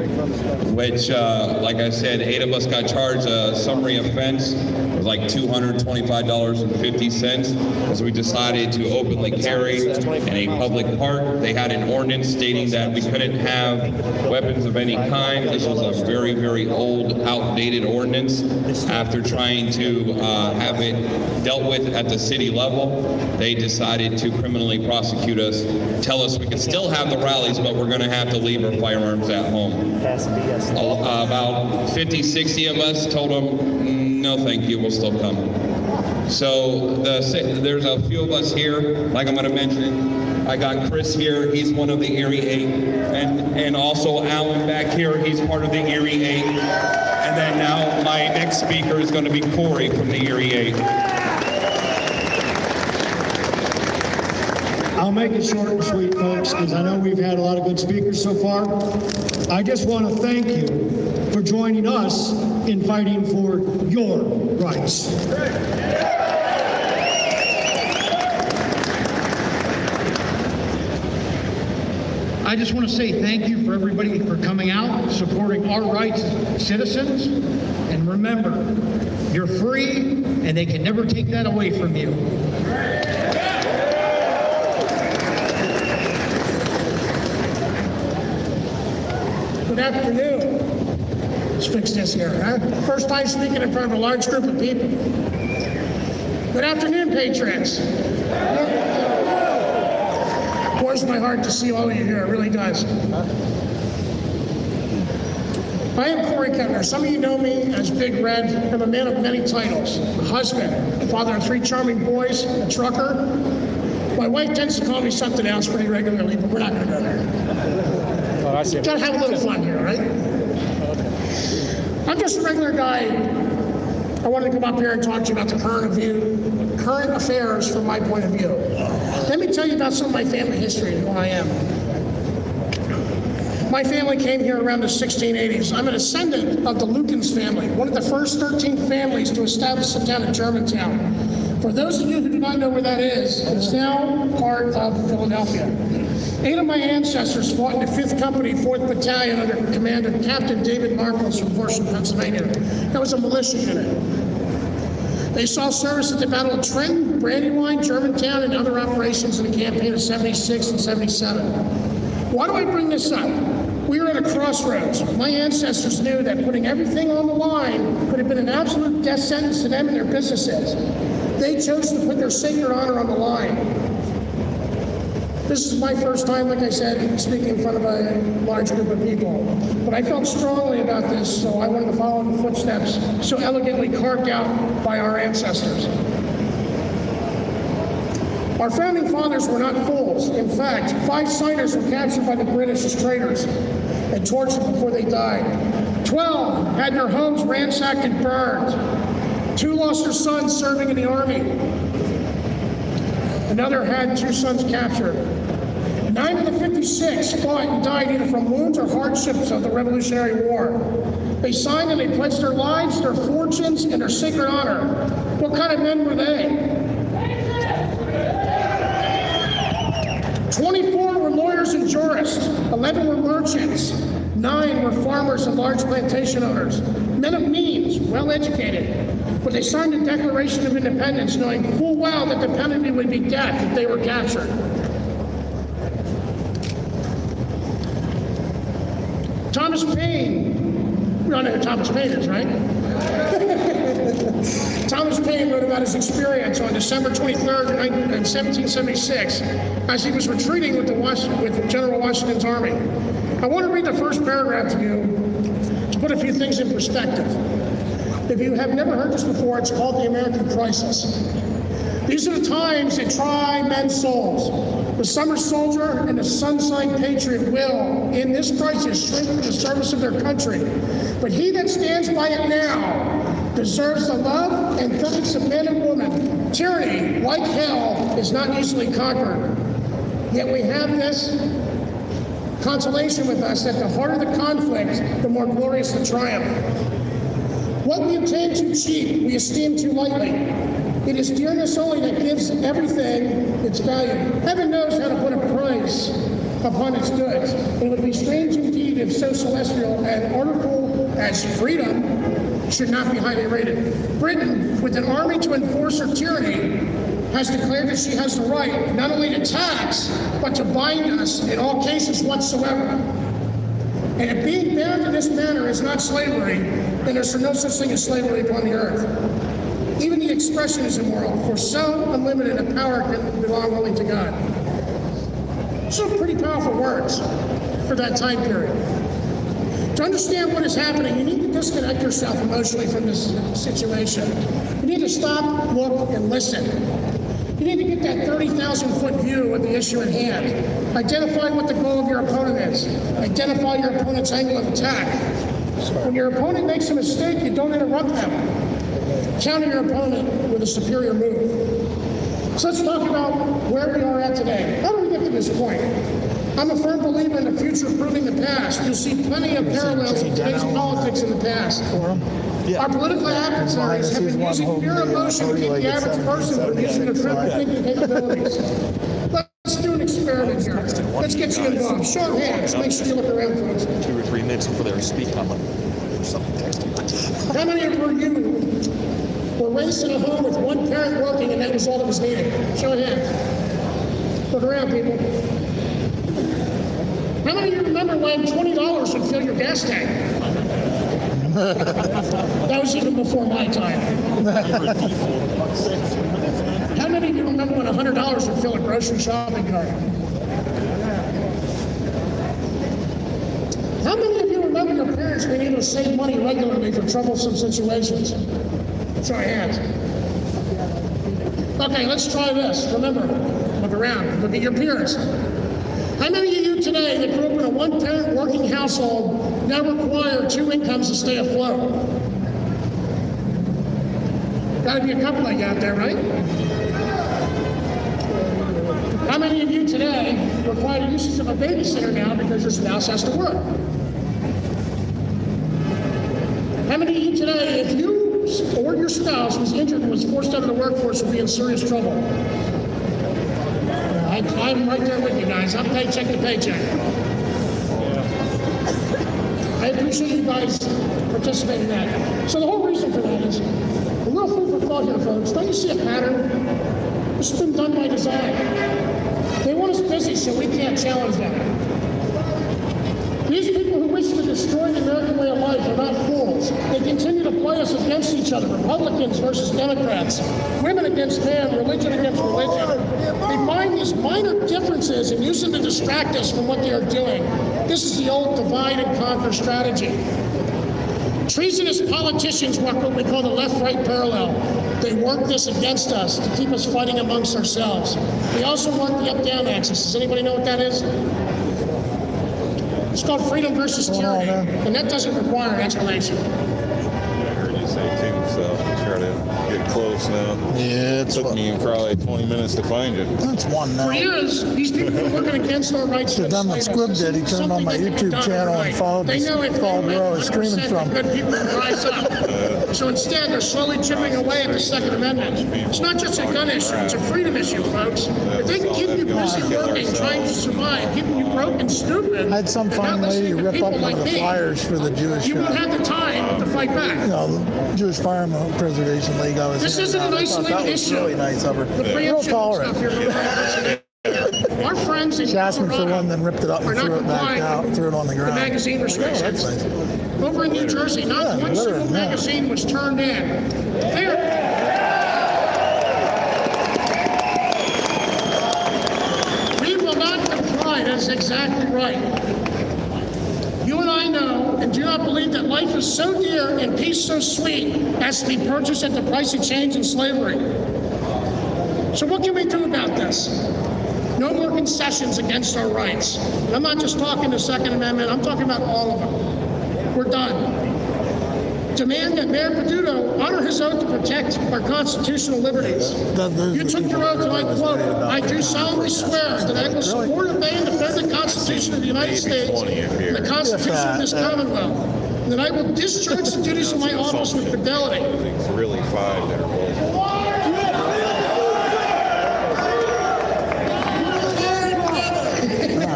which, like I said, 8 of us got charged a summary offense. It was like $225.50 because we decided to openly carry in a public park. They had an ordinance stating that we couldn't have weapons of any kind. This was a very, very old, outdated ordinance. After trying to have it dealt with at the city level, they decided to criminally prosecute us, tell us we could still have the rallies, but we're going to have to leave our firearms at home. About 50, 60 of us told them, no thank you, we'll still come. So there's a few of us here, like I'm going to mention. I got Chris here, he's one of the Erie 8, and also Alan back here, he's part of the Erie 8. And then now my next speaker is going to be Corey from the Erie 8. I'll make it short and sweet, folks, because I know we've had a lot of good speakers so far. I just want to thank you for joining us in fighting for your rights. I just want to say thank you for everybody for coming out, supporting our rights as citizens. And remember, you're free, and they can never take that away from you. Good afternoon. Let's fix this here, huh? First time speaking in front of a large group of people. Good afternoon, patriots. It warms my heart to see all of you here, it really does. I am Corey Kettner. Some of you know me as Big Red. I'm a man of many titles. A husband, father of 3 charming boys, a trucker. My wife tends to call me something else pretty regularly, but we're not going to go there. Gotta have a little fun here, right? I'm just a regular guy. I wanted to come up here and talk to you about the current affairs from my point of view. Let me tell you about some of my family history and who I am. My family came here around the 1680s. I'm an descendant of the Lukens family, one of the first 13 families to establish the town of Germantown. For those of you who do not know where that is, it's now part of Philadelphia. 8 of my ancestors fought in the 5th Company, 4th Battalion under command of Captain David Marcos from Horsham, Pennsylvania. That was a militia unit. They saw service at the Battle of Trenton, Brandywine, Germantown, and other operations in the campaign of 76 and 77. Why do I bring this up? We were at a crossroads. My ancestors knew that putting everything on the line could have been an absolute death sentence to them and their businesses. They chose to put their sacred honor on the line. This is my first time, like I said, speaking in front of a large group of people. But I felt strongly about this, so I wanted to follow in the footsteps so elegantly carved out by our ancestors. Our founding fathers were not fools. In fact, 5 signers were captured by the British as traitors and tortured before they died. 12 had their homes ransacked and burned. 2 lost their sons serving in the army. Another had 2 sons captured. 9 of the 56 fought and died either from wounds or hardships of the Revolutionary War. They signed and they pledged their lives, their fortunes, and their sacred honor. What kind of men were they? 24 were lawyers and jurists, 11 were merchants, 9 were farmers and large plantation owners, men of means, well educated. But they signed the Declaration of Independence knowing full well that the penalty would be death if they were captured. Thomas Paine, we all know who Thomas Paine is, right? Thomas Paine wrote about his experience on December 23rd, 1776, as he was retreating with General Washington's army. I want to read the first paragraph to you to put a few things in perspective. If you have never heard this before, it's called the American Crisis. These are the times that try men's souls. The summer soldier and the sunside patriot will, in this crisis, shrink for the service of their country. But he that stands by it now deserves the love and thanks of men and women. Tyranny, like hell, is not easily conquered. Yet we have this consolation with us that the harder the conflict, the more glorious the triumph. What we obtain too cheap, we esteem too lightly. It is dearness only that gives everything its value. Heaven knows how to put a price upon its goods. It would be strange indeed if so celestial an article as freedom should not be highly rated. Britain, with an army to enforce her tyranny, has declared that she has the right not only to tax, but to bind us in all cases whatsoever. And if being bound in this manner is not slavery, then there's no such thing as slavery upon the earth. Even the expression is immoral, for so unlimited a power can belong only to God. Some pretty powerful words for that time period. To understand what is happening, you need to disconnect yourself emotionally from this situation. You need to stop, look, and listen. You need to get that 30,000-foot view of the issue at hand. Identify what the goal of your opponent is. Identify your opponent's angle of attack. When your opponent makes a mistake, you don't interrupt them. Counter your opponent with a superior move. So let's talk about where we are at today. How do we get to this point? I'm a firm believer in the future proving the past. You'll see plenty of parallels in today's politics in the past. Our political adversaries have been using pure emotion to keep the average person from using their critical thinking capabilities. Let's do an experiment here. Let's get you involved. Show of hands. Make sure you look around, folks. 2 or 3 minutes before they were speaking, I'm like, there's something texting. How many of you were raised in a home with one parent working and that was all that was needed? Show of hands. Look around, people. How many of you remember when $20 would fill your gas tank? That was even before my time. How many of you remember when $100 would fill a grocery shopping cart? How many of you remember your parents being able to save money regularly for troublesome situations? Show your hands. Okay, let's try this. Remember, look around, look at your peers. How many of you today that grew up in a one-parent working household now require 2 incomes to stay afloat? Gotta be a couple of you out there, right? How many of you today require the uses of a babysitter now because your spouse has to work? How many of you today, if you or your spouse was injured and was forced out of the workforce, would be in serious trouble? I'm right there with you guys. I'm paycheck to paycheck. I appreciate you guys participating in that. So the whole reason for that is, a little food for thought here, folks. Don't you see a pattern? This has been done by design. They want us busy so we can't challenge them. These people who wish to destroy the American way of life are not fools. They continue to play us against each other, Republicans versus Democrats, women against men, religion against religion. They find these minor differences and use them to distract us from what they are doing. This is the old divide and conquer strategy. Treasonous politicians work what we call the left-right parallel. They work this against us to keep us fighting amongst ourselves. They also work the up-down axis. Does anybody know what that is? It's called freedom versus tyranny, and that doesn't require an explanation. USA too, so try to get close now. Yeah, it took me probably 20 minutes to find it. That's one now. For years, these people are working against our rights. Should have done what Squib did. He turned on my YouTube channel and followed where I was streaming from. Good people to rise up. So instead, they're slowly chipping away at the Second Amendment. It's not just a gun issue, it's a freedom issue, folks. If they can keep you busy working, trying to survive, keeping you broke and stupid, I had some fine lady rip up one of the flyers for the Jewish. You won't have the time to fight back. You know, the Jewish Firearm Preservation League. I was. This isn't an isolated issue. Really nice of her. The Real preemption tolerant. stuff here. Our friends in She asked me for Colorado one, then ripped it up and threw it back out, threw it on the ground. The magazine restrictions. Over in New Jersey, not one single magazine was turned in. We will not comply. That's exactly right. You and I know and do not believe that life is so dear and peace so sweet as to be purchased at the price of change and slavery. So what can we do about this? No more concessions against our rights. And I'm not just talking the Second Amendment, I'm talking about all of them. We're done. Demand that Mayor Peduto honor his oath to protect our constitutional liberties. You took your oath, and I quote, I do solemnly swear that I will support, obey, and defend the Constitution of the United States and the Constitution of this Commonwealth, and that I will discharge the duties of my office with fidelity. It's really 5 that are both.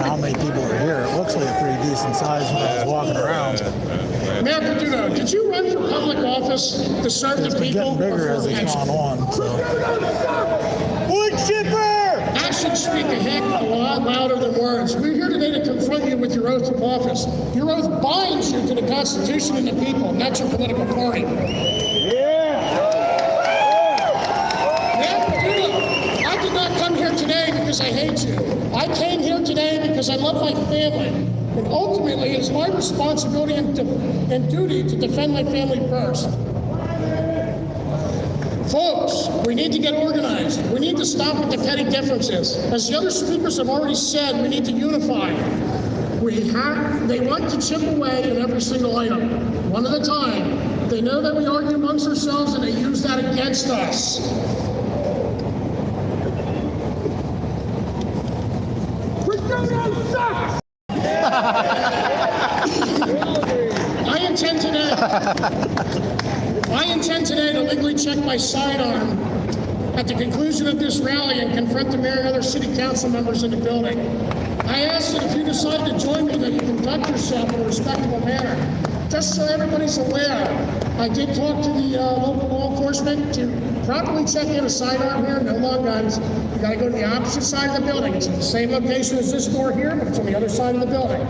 How many people are here? It looks like a pretty decent size when I was walking around. Mayor Peduto, did you run for public office to serve the people? It's been getting bigger as it's gone on. So. Wood chipper! Actions speak a heck of a lot louder than words. We're here today to confront you with your oath of office. Your oath binds you to the Constitution and the people, not your political party. Mayor Peduto, I did not come here today because I hate you. I came here today because I love my family. And ultimately, it's my responsibility and duty to defend my family first. Folks, we need to get organized. We need to stop with the petty differences. As the other speakers have already said, we need to unify. They want to chip away at every single item, one at a time. They know that we argue amongst ourselves and they use that against us. I intend today to legally check my sidearm at the conclusion of this rally and confront the mayor and other city council members in the building. I ask that if you decide to join me, that you conduct yourself in a respectable manner. Just so everybody's aware, I did talk to the local law enforcement to properly check in a sidearm here, no long guns. You gotta go to the opposite side of the building. It's in the same location as this door here, but it's on the other side of the building.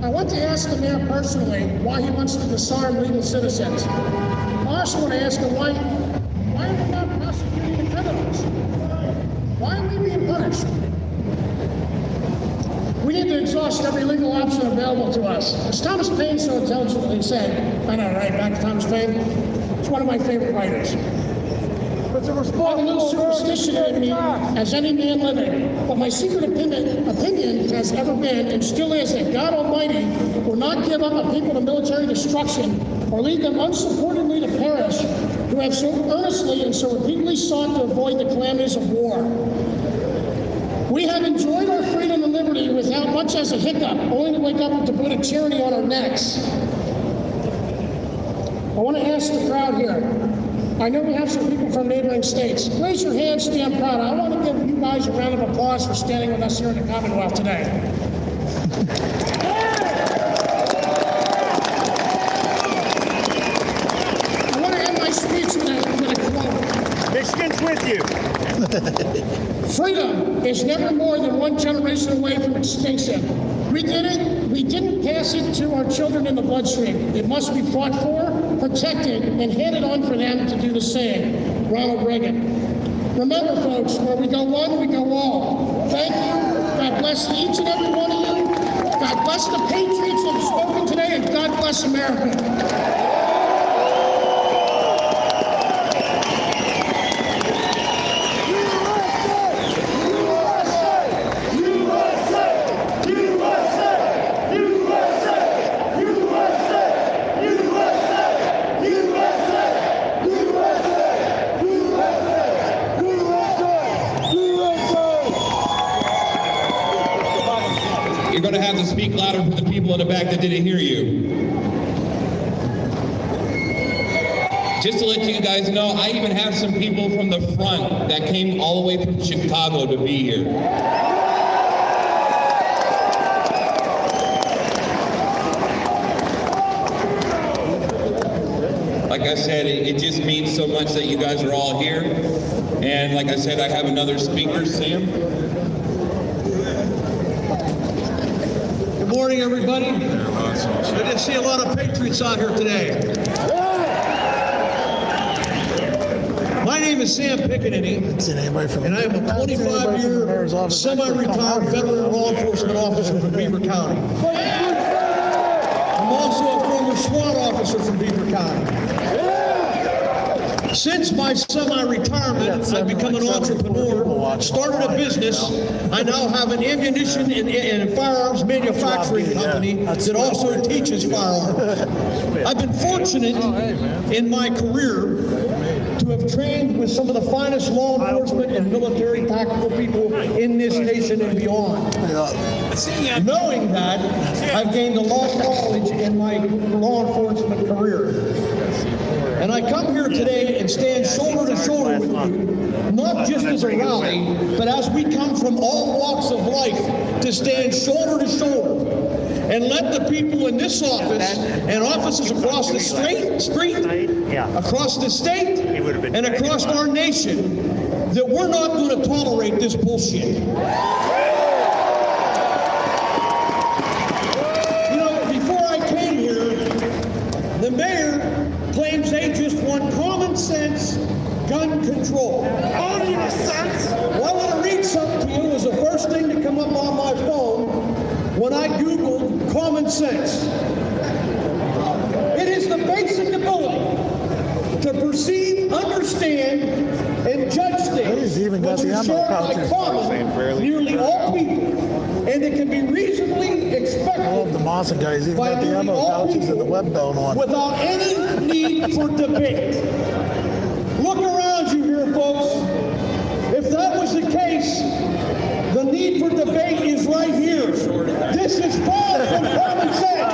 I want to ask the mayor personally why he wants to disarm legal citizens. I also want to ask him why are we not prosecuting the criminals? Why are we being punished? We need to exhaust every legal option available to us. As Thomas Paine so intelligently said, I know, right? Back to Thomas Paine. It's one of my favorite writers. I have a little superstition in me, as any man living, but my secret opinion has ever been and still is that God Almighty will not give up a people to military destruction or leave them unsupportedly to perish, who have so earnestly and so repeatedly sought to avoid the calamities of war. We have enjoyed our freedom and liberty without much as a hiccup, only to wake up with the boot of tyranny on our necks. I want to ask the crowd here. I know we have some people from neighboring states. Raise your hands, stand proud. I want to give you guys a round of applause for standing with us here in the Commonwealth today. I want to end my speech with a quote. Michigan's with you. Freedom is never more than one generation away from extinction. We did it. We didn't pass it to our children in the bloodstream. It must be fought for, protected, and handed on for them to do the same. Ronald Reagan. Remember, folks, where we go one, we go all. Thank you. God bless each and every one of you. God bless the patriots that have spoken today, and God bless America. USA! USA! USA! USA! going to have to speak louder for the people in the back that didn't hear you. Just to let you guys know, I even have some people from the front that came all the way from Chicago to be here. Like I said, it just means so much that you guys are all here. And like I said, I have another speaker, Sam. Good morning, everybody. Good to see a lot of patriots out here today. My name is Sam Pickaninny, and I am a 25-year semi-retired veteran law enforcement officer from Beaver County. I'm also a former SWAT officer from Beaver County. Since my semi-retirement, I've become an entrepreneur, started a business. I now have an ammunition and firearms manufacturing company that also teaches firearms. I've been fortunate in my career to have trained with some of the finest law enforcement and military tactical people in this nation and beyond. Knowing that, I've gained a lot of knowledge in my law enforcement career. And I come here today and stand shoulder to shoulder with you, not just as a rally, but as we come from all walks of life to stand shoulder to shoulder and let the people in this office and offices across the street, across the state, and across our nation, that we're not going to tolerate this bullshit. You know, before I came here, the mayor claims they just want common sense gun control. Common sense? Well, I want to read something to you. It was the first thing to come up on my phone when I Googled common sense. It is the basic ability to perceive, understand, and judge things which are shared by common, nearly all people, and it can be reasonably expected by nearly all people without any need for debate. Look around you here, folks. If that was the case, the need for debate is right here. This is far from common sense.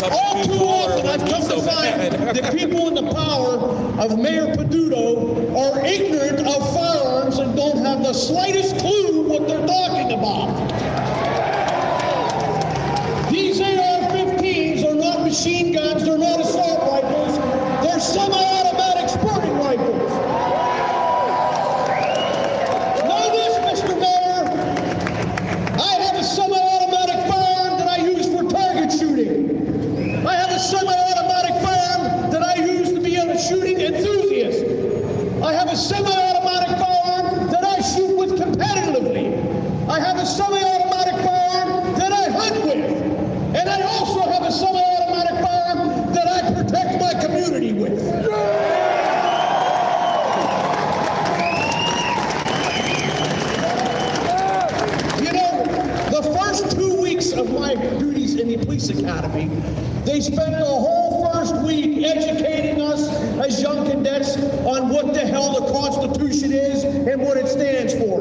All too often, I've come to find that people in the power of Mayor Peduto are ignorant of firearms and don't have the slightest clue what they're talking about. These AR-15s are not machine guns, they're not assault rifles, they're semi-automatic sporting rifles. Know this, Mr. Mayor, I have a semi-automatic firearm that I use for target shooting. I have a semi-automatic firearm that I use to be a shooting enthusiast. I have a semi-automatic firearm that I shoot with competitively. I have a semi-automatic firearm that I hunt with. And I also have a semi-automatic firearm that I protect my community with. You know, the first 2 weeks of my duties in the police academy, they spent the whole first week educating us as young cadets on what the hell the Constitution is and what it stands for.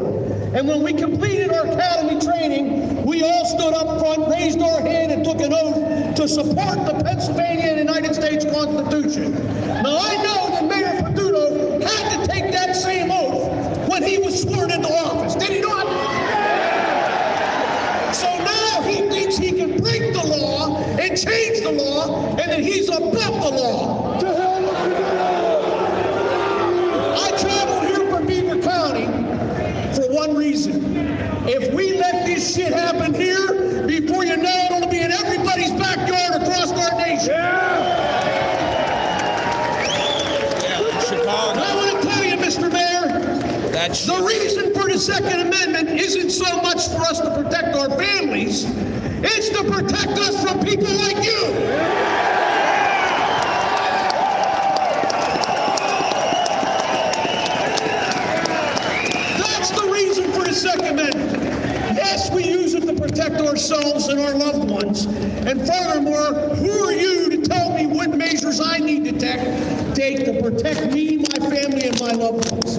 And when we completed our academy training, we all stood up front, raised our hand, and took an oath to support the Pennsylvania and United States Constitution. Now, I know that Mayor Peduto had to take that same oath when he was sworn into office. Did he not? So now he thinks he can break the law and change the law, and that he's above the law. I traveled here from Beaver County for one reason. If we let this shit happen here, before you know it, it'll be in everybody's backyard across our nation. I want to tell you, Mr. Mayor, the reason for the Second Amendment isn't so much for us to protect our families, it's to protect us from people like you. That's the reason for the Second Amendment. Yes, we use it to protect ourselves and our loved ones. And furthermore, who are you to tell me what measures I need to take to protect me, my family, and my loved ones?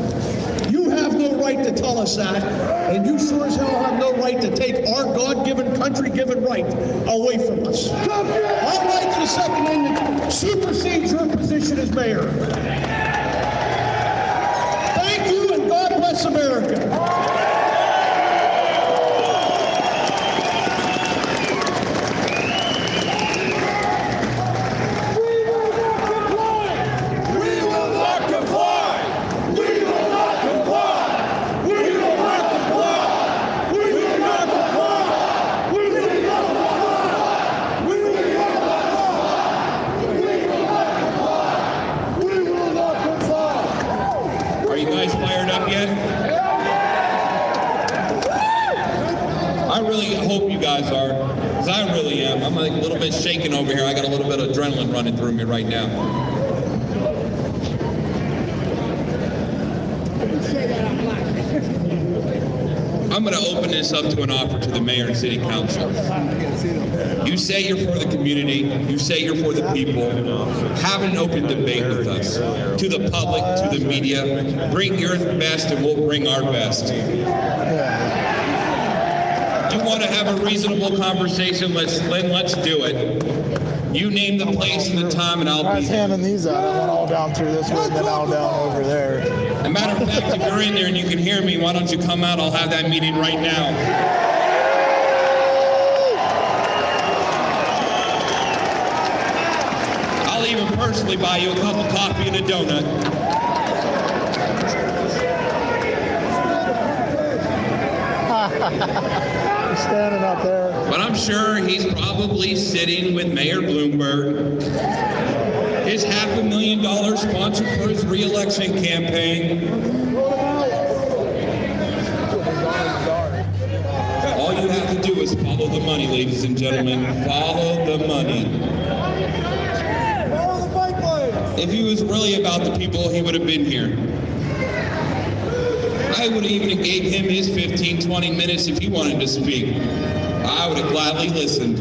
You have no right right to tell us that, and you sure as hell have no right to take our God-given, country-given right away from us. Our right to the Second Amendment supersedes your position as mayor. Thank you, and God bless America. I really am. I'm like a little bit shaken over here. I got a little bit of adrenaline running through me right now. I'm going to open this up to an offer to the mayor and city council. You say you're for the community. You say you're for the people. Have an open debate with us. To the public, to the media. Bring your best and we'll bring our best. You want to have a reasonable conversation, let's do it. You name the place and the time and I'll be there. I was handing these out. I went all down through this way and then all down over there. As a matter of fact, if you're in there and you can hear me, why don't you come out? I'll have that meeting right now. I'll even personally buy you a cup of coffee and a donut. Standing up there. But I'm sure he's probably sitting with Mayor Bloomberg, his $500,000 sponsored for his re-election campaign. All you have to do is follow the money, ladies and gentlemen. Follow the money. If he was really about the people, he would have been here. I would have even gave him his 15, 20 minutes if he wanted to speak. I would have gladly listened.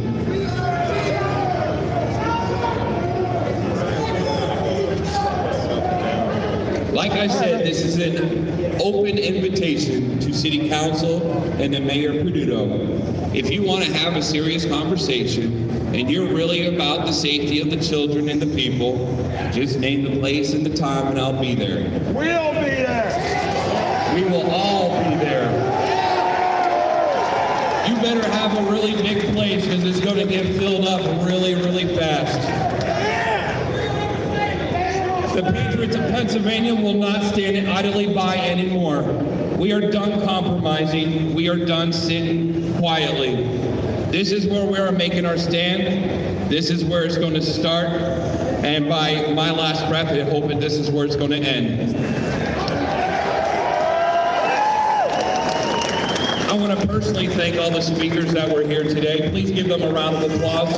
Like I said, this is an open invitation to City Council and to Mayor Peduto. If you want to have a serious conversation and you're really about the safety of the children and the people, just name the place and the time and I'll be there. We'll be there. We will all be there. You better have a really big place because it's going to get filled up really, really fast. The Patriots of Pennsylvania will not stand idly by anymore. We are done compromising. We are done sitting quietly. This is where we are making our stand. This is where it's going to start. And by my last breath, I hope that this is where it's going to end. I want to personally thank all the speakers that were here today. Please give them a round of applause.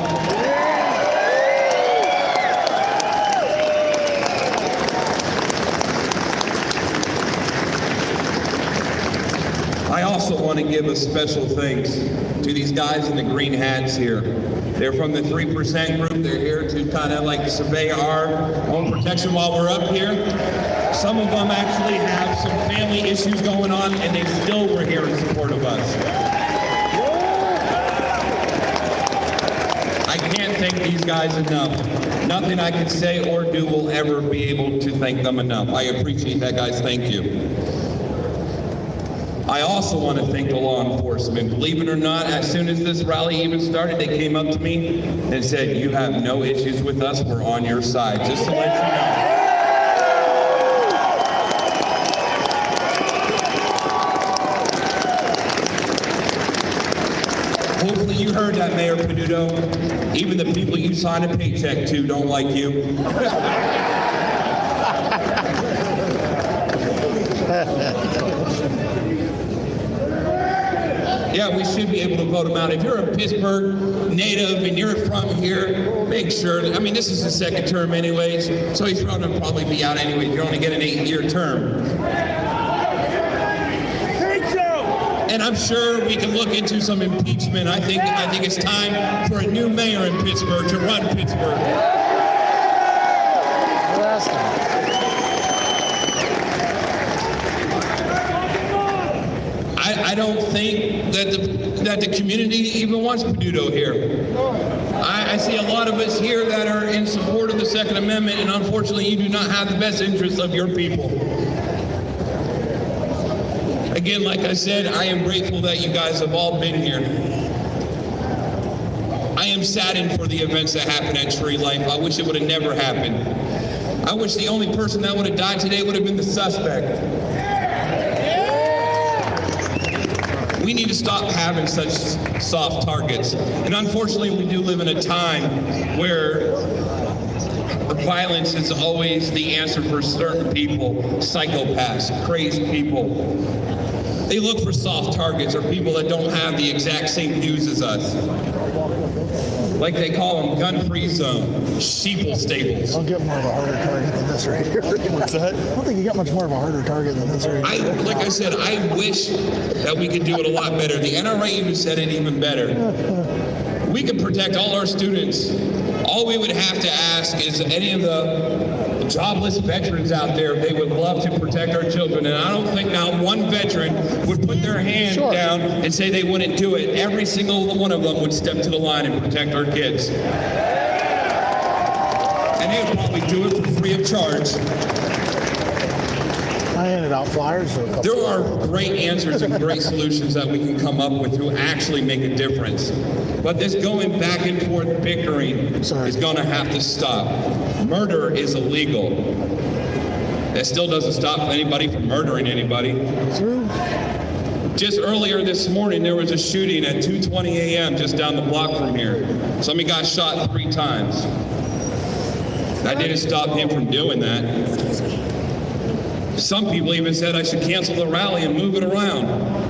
I also want to give a special thanks to these guys in the green hats here. They're from the 3% group. They're here to kind of like survey our own protection while we're up here. Some of them actually have some family issues going on, and they still were here in support of us. I can't thank these guys enough. Nothing I can say or do will ever be able to thank them enough. I appreciate that, guys. Thank you. I also want to thank the law enforcement. Believe it or not, as soon as this rally even started, they came up to me and said, "You have no issues with us. We're on your side." Just to let you know. Hopefully you heard that, Mayor Peduto. Even the people you sign a paycheck to don't like you. Yeah, we should be able to vote them out. If you're a Pittsburgh native and you're from here, make sure. I mean, this is the second term anyways, so he's going to probably be out anyway. You're only getting an 8-year term. And I'm sure we can look into some impeachment. I think it's time for a new mayor in Pittsburgh to run Pittsburgh. I don't think that the community even wants Peduto here. I see a lot of us here that are in support of the Second Amendment, and unfortunately you do not have the best interests of your people. Again, like I said, I am grateful that you guys have all been here. I am saddened for the events that happened at Tree Life. I wish it would have never happened. I wish the only person that would have died today would have been the suspect. We need to stop having such soft targets. And unfortunately, we do live in a time where violence is always the answer for certain people, psychopaths, crazy people. They look for soft targets or people that don't have the exact same views as us. Like they call them gun-free zone, sheeple stables. I'll get more of a harder target than this right here. What's that? I don't think you got much more of a harder target than this right here. Like I said, I wish that we could do it a lot better. The NRA even said it even better. We could protect all our students. All we would have to ask is any of the jobless veterans out there, they would love to protect our children. And I don't think not one veteran would put their hand down and say they wouldn't do it. Every single one of them would step to the line and protect our kids. And they would probably do it for free of charge. I handed out flyers. There are great answers and great solutions that we can come up with to actually make a difference. But this going back and forth bickering is going to have to stop. Murder is illegal. That still doesn't stop anybody from murdering anybody. True. Just earlier this morning, there was a shooting at 2:20 a.m. just down the block from here. Somebody got shot 3 times. That didn't stop him from doing that. Some people even said I should cancel the rally and move it around.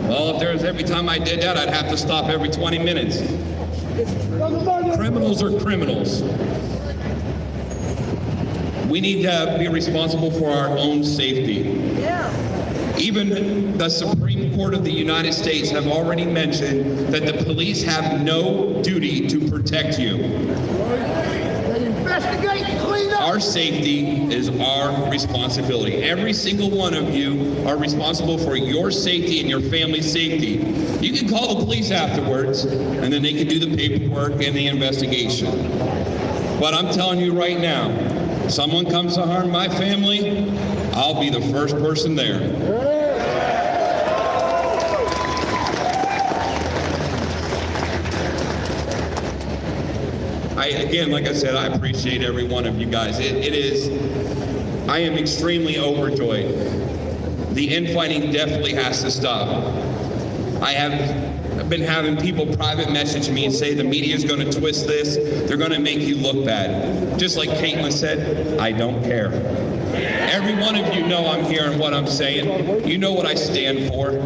Well, if there was every time I did that, I'd have to stop every 20 minutes. Criminals are criminals. We need to be responsible for our own safety. Even the Supreme Court of the United States have already mentioned that the police have no duty to protect you. Our safety is our responsibility. Every single one of you are responsible for your safety and your family's safety. You can call the police afterwards, and then they can do the paperwork and the investigation. But I'm telling you right now, if someone comes to harm my family, I'll be the first person there. Again, like I said, I appreciate every one of you guys. I am extremely overjoyed. The infighting definitely has to stop. I have been having people private message me and say the media is going to twist this. They're going to make you look bad. Just like Caitlin said, I don't care. Every one of you know I'm hearing what I'm saying. You know what I stand for.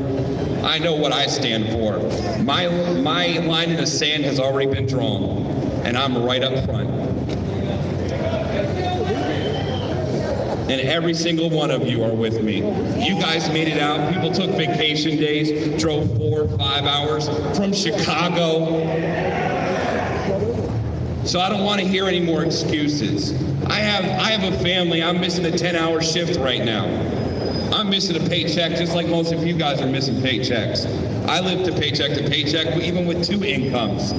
I know what I stand for. My line in the sand has already been drawn, and I'm right up front. And every single one of you are with me. You guys made it out. People took vacation days, drove 4 or 5 hours from Chicago. So I don't want to hear any more excuses. I have a family. I'm missing a 10-hour shift right now. I'm missing a paycheck just like most of you guys are missing paychecks. I live to paycheck, even with 2 incomes.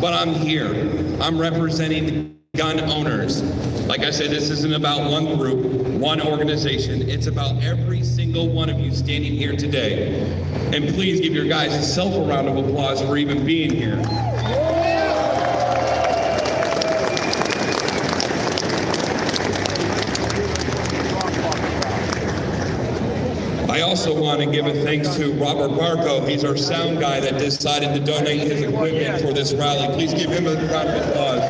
But I'm here. I'm representing the gun owners. Like I said, this isn't about one group, one organization. It's about every single one of you standing here today. And please give your guys self a round of applause for even being here. I also want to give a thanks to Robert Barco. He's our sound guy that decided to donate his equipment for this rally. Please give him a round of applause.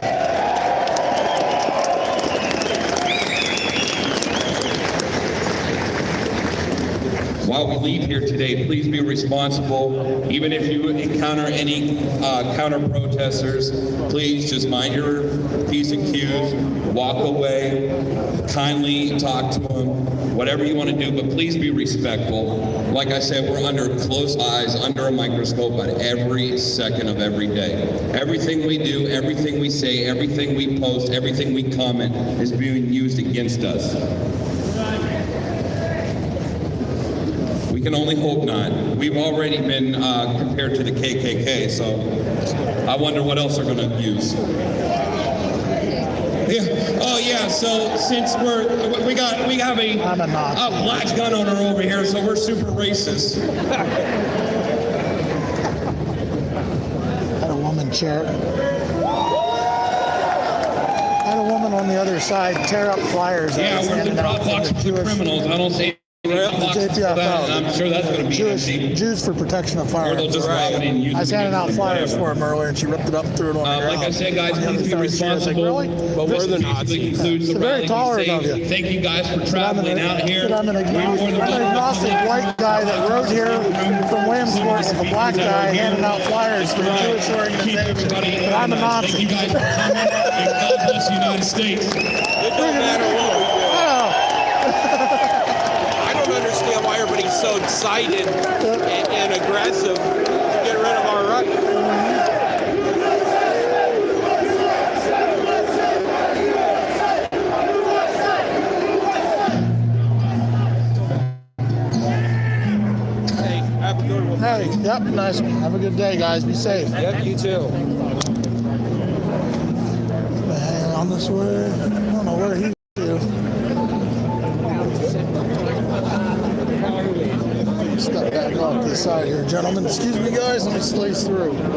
While we leave here today, please be responsible. Even if you encounter any counter-protesters, please just mind your P's and Q's, walk away, kindly talk to them, whatever you want to do, but please be respectful. Like I said, we're under close eyes, under a microscope at every second of every day. Everything we do, everything we say, everything we post, everything we comment is being used against us. We can only hope not. We've already been compared to the KKK, so I wonder what else they're going to use. Yeah. Oh yeah. So since we have a black gun owner over here, so we're super racist. Had a woman had a woman on the other side tear up flyers. Yeah, we're the drop boxes of criminals. I don't see. I'm sure that's going to be Jews for Protection of Firearms. Or they'll just rob it and use I was it handing out against flyers whatever. for him earlier, and she ripped it up and threw it on the ground. Like I said, guys, please be responsible. Really? But we're the Nazis. It's very tolerant of you. Thank you guys for traveling out here. I'm an agnostic white guy that rode here from Williamsport with a black guy handing out flyers for the Jewish organization. But I'm a Nazi. Thank you guys for coming, and God bless the United States. It don't matter what we do. I don't understand why everybody's so excited and aggressive to get rid of our rights. Hey, have a good one. Hey, yep, nice one. Have a good day, guys. Be safe. Yep, you too. Hang on this way. I don't know where he's to. Step back off to the side here, gentlemen. Excuse me, guys. Let me slice through. What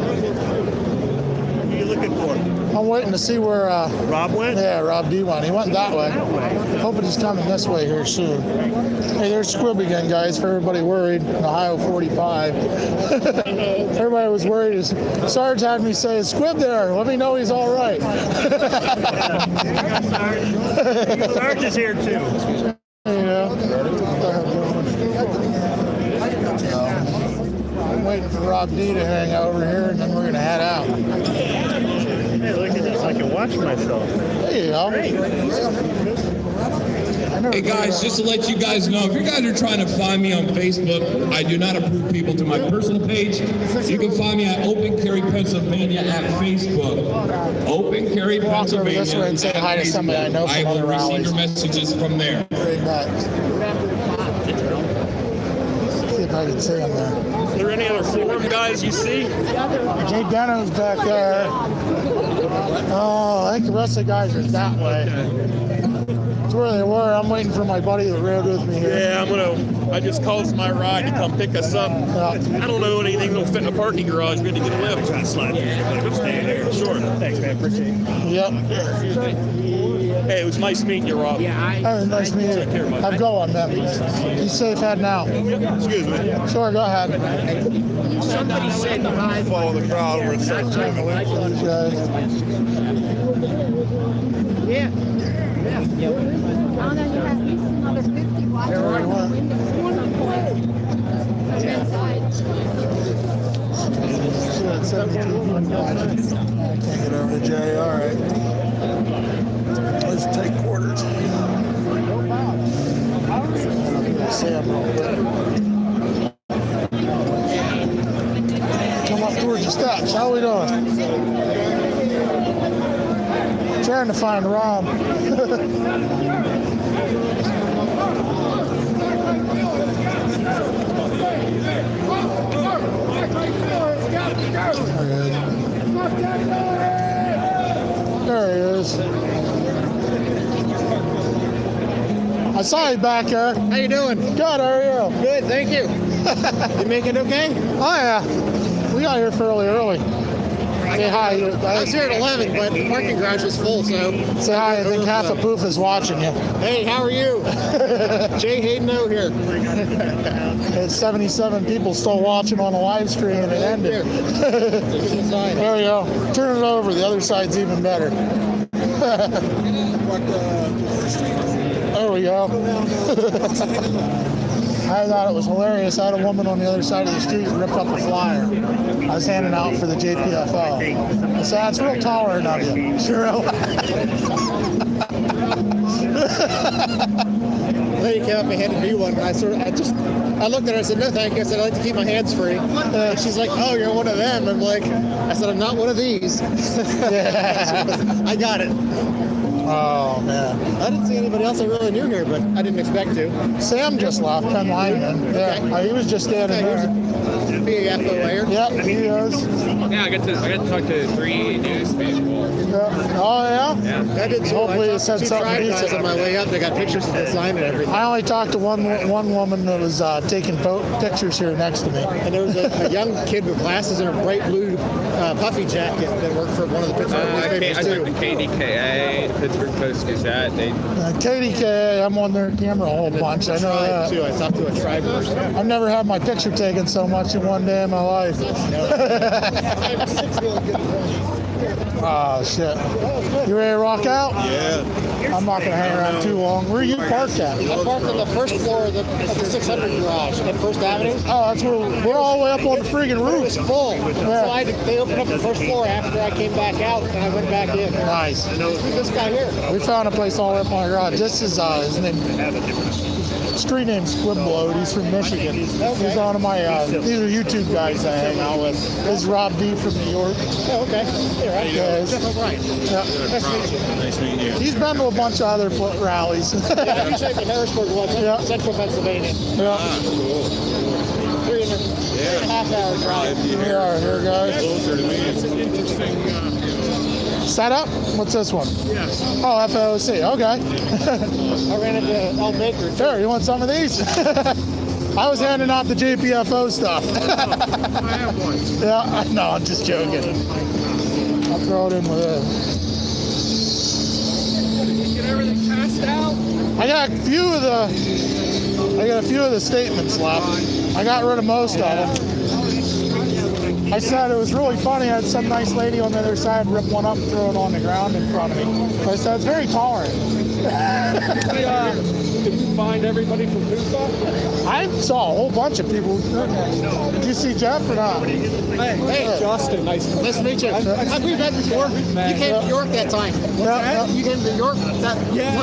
are you looking for? I'm waiting to see where Rob went? Yeah, Rob D went. He went that way. Hoping he's coming this way here soon. Hey, there's Squibb again, guys. For everybody worried, Ohio 45. Everybody was worried. Sarge had me say, "Is Squibb there? Let me know he's all right." Sarge is here too. I'm waiting for Rob D to hang out over here, and then we're gonna head out. Hey, look at this. I can watch myself. There you go. Hey guys, just to let you guys know, if you guys are trying to find me on Facebook, I do not approve people to my personal page. You can find me at Open Carry Pennsylvania at Facebook. Open Carry Pennsylvania. This way and say hi to somebody I know from I other will receive rallies. your messages from there. Great nuts. See if I can see him there. Are there any other forum guys you see? Jay Deno's back there. Oh, I think the rest of the guys are that way. That's where they were. I'm waiting for my buddy that rode with me here. Yeah, I just called my ride to come pick us up. I don't know anything that'll fit in a parking garage. We had to get a lift. Try to slide through. Stay there. Sure. Thanks, man. Appreciate it. Yep. Hey, it was nice meeting you, Rob. Oh, nice meeting you. Have go on, man. Be safe, head now. Excuse me. Sure, go ahead. Somebody said follow the crowd where it starts turning away. Yeah. I can't get over to Jay. All right. Let's take quarters. Come up towards the steps. How are we doing? Trying to find Rob. There he is. I saw you back there. How you doing? Good, how are you? Good, thank you. You make it okay? Oh yeah. We got here fairly early. Say hi. I was here at 11, but the parking garage was full, so... Say hi, I think half a poof is watching you. Hey, how are you? Jay Hayden-O here. It's 77 people still watching on the live stream and it ended. There you go. Turn it over. The other side's even better. There we go. I thought it was hilarious. I had a woman on the other side of the street rip up a flyer. I was handing out for the JPFO. I said, that's real tolerant of you. Sure. Lady came up and handed me one, and I looked at her and said, no thank you. I said, I like to keep my hands free. And she's like, oh, you're one of them. I'm like, I said, I'm not one of these. I got it. Oh, man. I didn't see anybody else I really knew here, but I didn't expect to. Sam just left, Ken Lyman. Yeah, he was just standing there. BAFO layer. Yep, he is. Yeah, I got to talk to 3 news people. Yeah. Oh, yeah? Yeah. I did too. Hopefully I it said two something tribe guys decent. on my way up. They got pictures of the sign and everything. I only talked to one woman that was taking pictures here next to me. And there was a young kid with glasses and a bright blue puffy jacket that worked for one of the Pittsburgh I newspapers talked too. to KDKA, Pittsburgh Post-Gazette. KDK, I'm on their camera a whole bunch. I know Tribe that. too. I talked to a tribe person. I've never had my picture taken so much in one day in my life. Oh, shit. You ready to rock out? Yeah. I'm not going to hang around too long. Where are you parked at? I parked on the first floor of the 600 garage at First Avenue. Oh, that's where we're all the way up on the friggin' It roof. was full. So they opened up the first floor after I came back out, and I went back in. Nice. Who's this guy here? We found a place all the way up on the garage. This is his name. Street name's Squibbloat. He's from Michigan. He's one of my these are YouTube guys I hang out with. This is Rob D from New York. Oh, okay. Hey, right. Yeah, Jeff O'Brien. Yeah. Nice to meet you. Nice meeting you. He's been to a bunch of other rallies. Yeah, he's at the Harrisburg one, Yeah. Central Pennsylvania. Yeah. Cool. 3.5 hour drive. Here we are, here guys. Closer to me. It's an interesting. Setup? What's this one? Yes. Oh, FOC. Okay. I ran into Al Baker. Sure, you want some of these? I was handing out the JPFO stuff. I have one. Yeah, no, I'm just joking. I'll throw it in with it. Get everything passed out? I got a few of the statements left. I got rid of most of them. I said it was really funny. I had some nice lady on the other side rip one up and throw it on the ground in front of me. So I said, it's very tolerant. Did you find everybody from Pusa? I saw a whole bunch of people. Did you see Jeff or not? Hey, Justin. Nice to meet you. We've met before. You came to New York that time. You came to New York that Yeah. I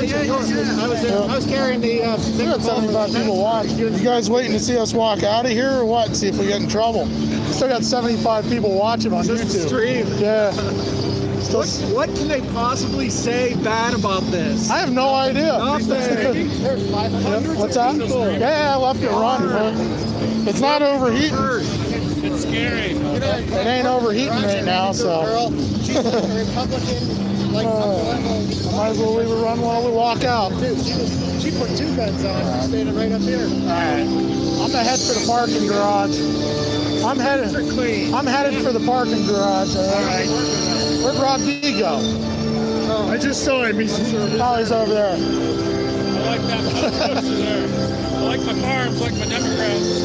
was there. I was carrying the We got 75 people watching. You guys waiting to see us walk out of here or what? See if we get in trouble. Still got 75 people watching on YouTube. stream. Yeah. What can they possibly say bad about this? I have no idea. Nothing. There's 500. What's that? Yeah, I left it run. It's not overheating. It's scary. It ain't overheating right now, so. She's a Republican. Like, might as well leave it run while we walk out. She put 2 guns on. She's standing right up here. All right. I'm gonna head for the parking garage. I'm headed for the parking garage. All right. Where'd Rob D go? I just saw him. He's Oh, he's over there. I like that poster there. I like my farms, like my Democrats.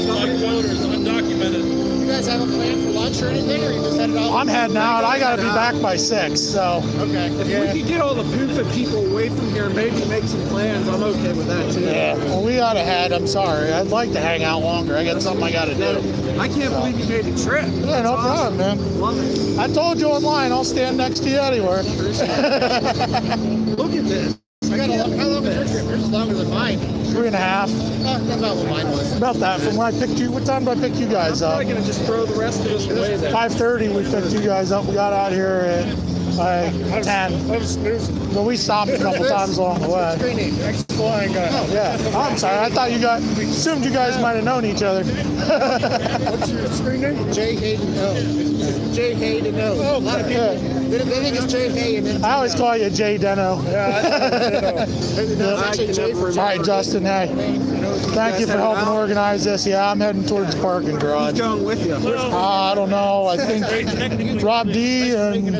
I like voters, undocumented. You guys have a plan for lunch or anything, or you just headed out? I'm heading out. I gotta be back by 6, so. Okay. If we could get all the Pusa people away from here, maybe make some plans. I'm okay with that too. Yeah. Well, we gotta head. I'm sorry. I'd like to hang out longer. I got something I gotta do. I can't believe you made the trip. Yeah, no problem, man. Love it. I told you online. I'll stand next to you anywhere. Look at this. I got how long is your trip? Yours is longer than mine. 3.5. That's about what mine was. About that. From when I picked you. What time did I pick you guys up? I'm gonna just throw the rest of us away then. 5:30. We picked you guys up. We got out here at 10. I was snoozing. But we stopped a couple times along the way. Flying guy. Yeah. I'm sorry. I thought assumed you guys might have known each other. What's your screen name? Jay Hayden O. Jay Hayden O. A lot of people. They think it's Jay Hayden. I always call you Jay Deno. Yeah, That's actually Jay for All right, Justin. Hey, thank you for helping organize this. Yeah, I'm heading towards the parking garage. Who's going with you? I don't know. I think Rob D and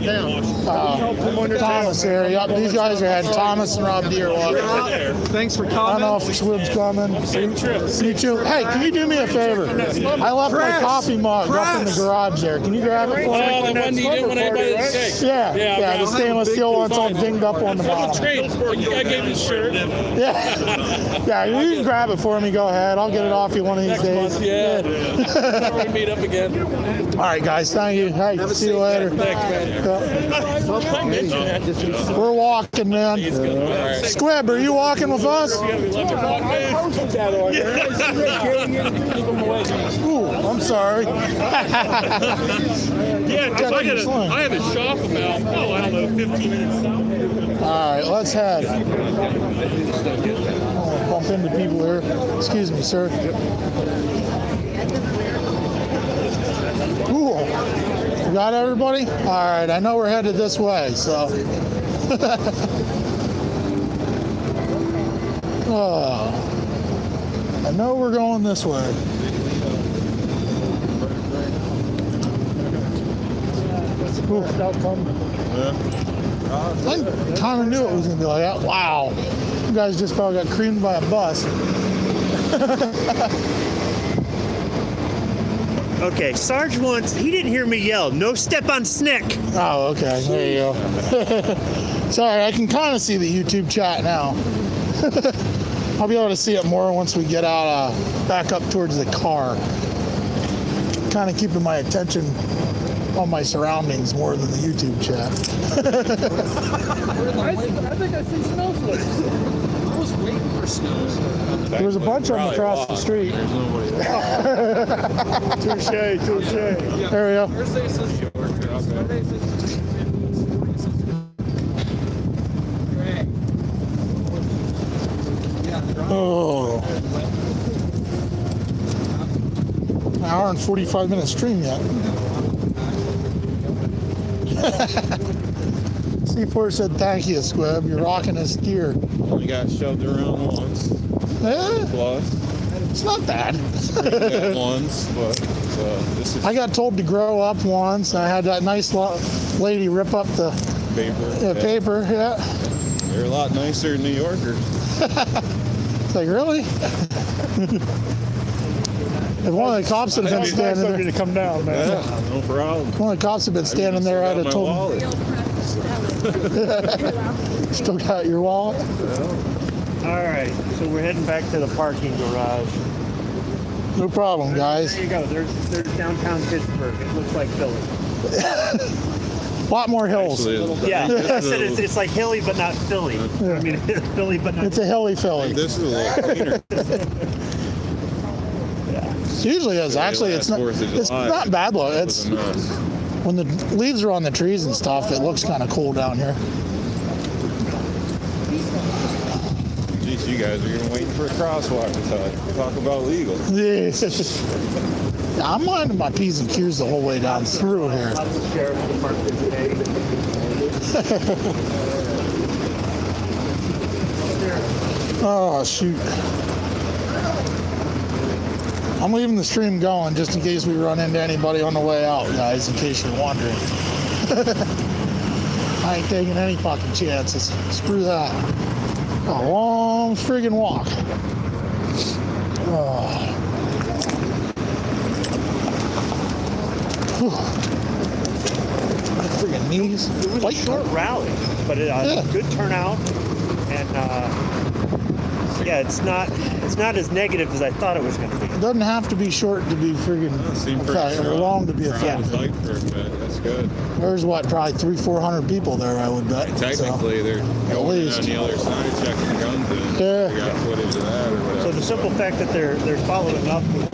Thomas here. Yep, these guys are heading. Thomas and Rob D are walking. Thanks for I don't coming. know if Swib's coming. You too. Hey, can you do me a favor? I left my coffee mug up in the garage there. Can you grab it for me? Oh, the one you didn't want anybody to say. Yeah, the stainless steel one's all dinged up on the bottom. Great. I gave you a shirt. Yeah, you can grab it for me. Go ahead. I'll get it off you one of these days. Yeah. We meet up again. All right, guys. Thank you. Hey, see you later. Thanks, man. We're walking. walking, man. Squib, are you walking with us? Ooh, I'm sorry. Yeah, because I had a shop about, I don't know, 15 minutes. All right, let's head. I want to bump into people here. Excuse me, sir. Cool. You got everybody? All right, I know we're headed this way, so. Oh, I know we're going this way. Ooh. I kind of knew it was going to be like that. Wow. You guys just about got creamed by a bus. Okay, Sarge wants, he didn't hear me yell, no step on Snick. Oh, okay. There you go. Sorry, I can kind of see the YouTube chat now. I'll be able to see it more once we get out, back up towards the car. Kind of keeping my attention on my surroundings more than the YouTube chat. I think I see snowflakes. I was waiting for snow. There was a bunch of them across the street. Touche, touche. There we go. Oh. An hour and 45-minute stream yet. C4 said, thank you, Squib. You're rocking his gear. Only got shoved around once. Plus. It's not bad. Once, but this is I got told to grow up once. I had that nice lady rip up the paper. Yeah. They're a lot nicer than New Yorkers. It's like, really? If one of the cops had been standing there, to come down, man. Yeah, no problem. One of the cops had been standing there, I'd have told him. Still got your wallet? All right, so we're heading back to the parking garage. No problem, guys. There you go. There's downtown Pittsburgh. It looks like Philly. A lot more hills. Actually, Yeah, I said it's like hilly but not Philly. I mean, Philly but not. It's a hilly Philly. This is a little cleaner. It usually is. Actually, it's not bad though. It's when the leaves are on the trees and stuff, it looks kind of cool down here. Geez, you guys are going to wait for a crosswalk to talk about legal. Yeah. I'm minding my P's and Q's the whole way down through here. Oh, shoot. I'm leaving the stream going just in case we run into anybody on the way out, guys, in case you're wondering. I ain't taking any fucking chances. Screw that. A long friggin' walk. Oh. My friggin' knees. It was a short rally, but a good turnout, and yeah, it's not as negative as I thought it was going to be. It doesn't have to be short to be friggin' effective, or long to be effective. That's good. There's probably 300-400 people there, I would bet. Technically, they're going on the other side checking guns in. Yeah. They got footage of that or whatever. So the simple fact that they're following up with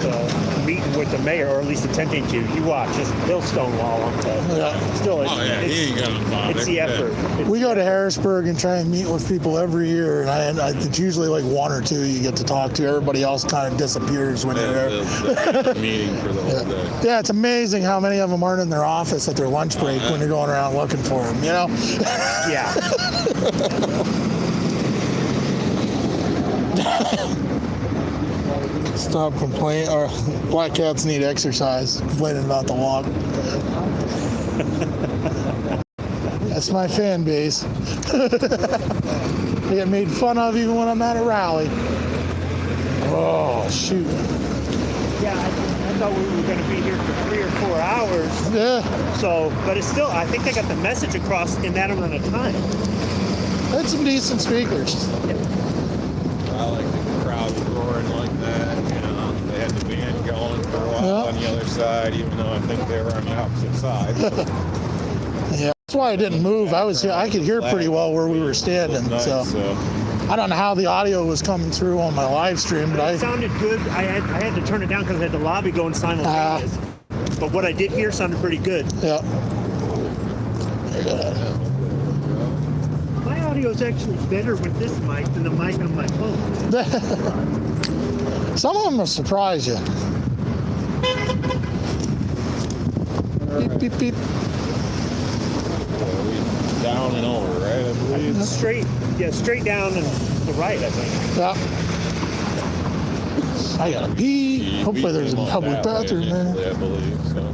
meeting with the mayor, or at least attempting to, you watch, he'll stonewall them. Still, He ain't gonna bother. It's the effort. We go to Harrisburg and try and meet with people every year, and it's usually like one or two you get to talk to. Everybody else kind of disappears when you're there. The meeting for the whole day. Yeah, it's amazing how many of them aren't in their office at their lunch break when you're going around looking for them, you know? Yeah. Stop complaining, or black cats need exercise, complaining about the walk. That's my fan base. They get made fun of even when I'm at a rally. Oh, shoot. Yeah, I thought we were going to be here for 3 or 4 hours. Yeah. So, but it's still, I think they got the message across in that amount of time. Had some decent speakers. Yeah. I like the crowd roaring like that. You know, they had the band going for a while on the other side, even though I think they were on the opposite side. Yeah, That's why I didn't move. I could hear pretty well where we were standing. Nice, so I don't know how the audio was coming through on my live stream, but It sounded good. I had to turn it down because I had the lobby going simultaneous. But what I did hear sounded pretty good. Yeah. My audio is actually better with this mic than the mic on my phone. Some of them will surprise you. Beep, beep, beep. Down and over, right? I believe. Straight down and the right, I think. Yeah. I gotta pee. Hopefully there's a public bathroom there. I believe so.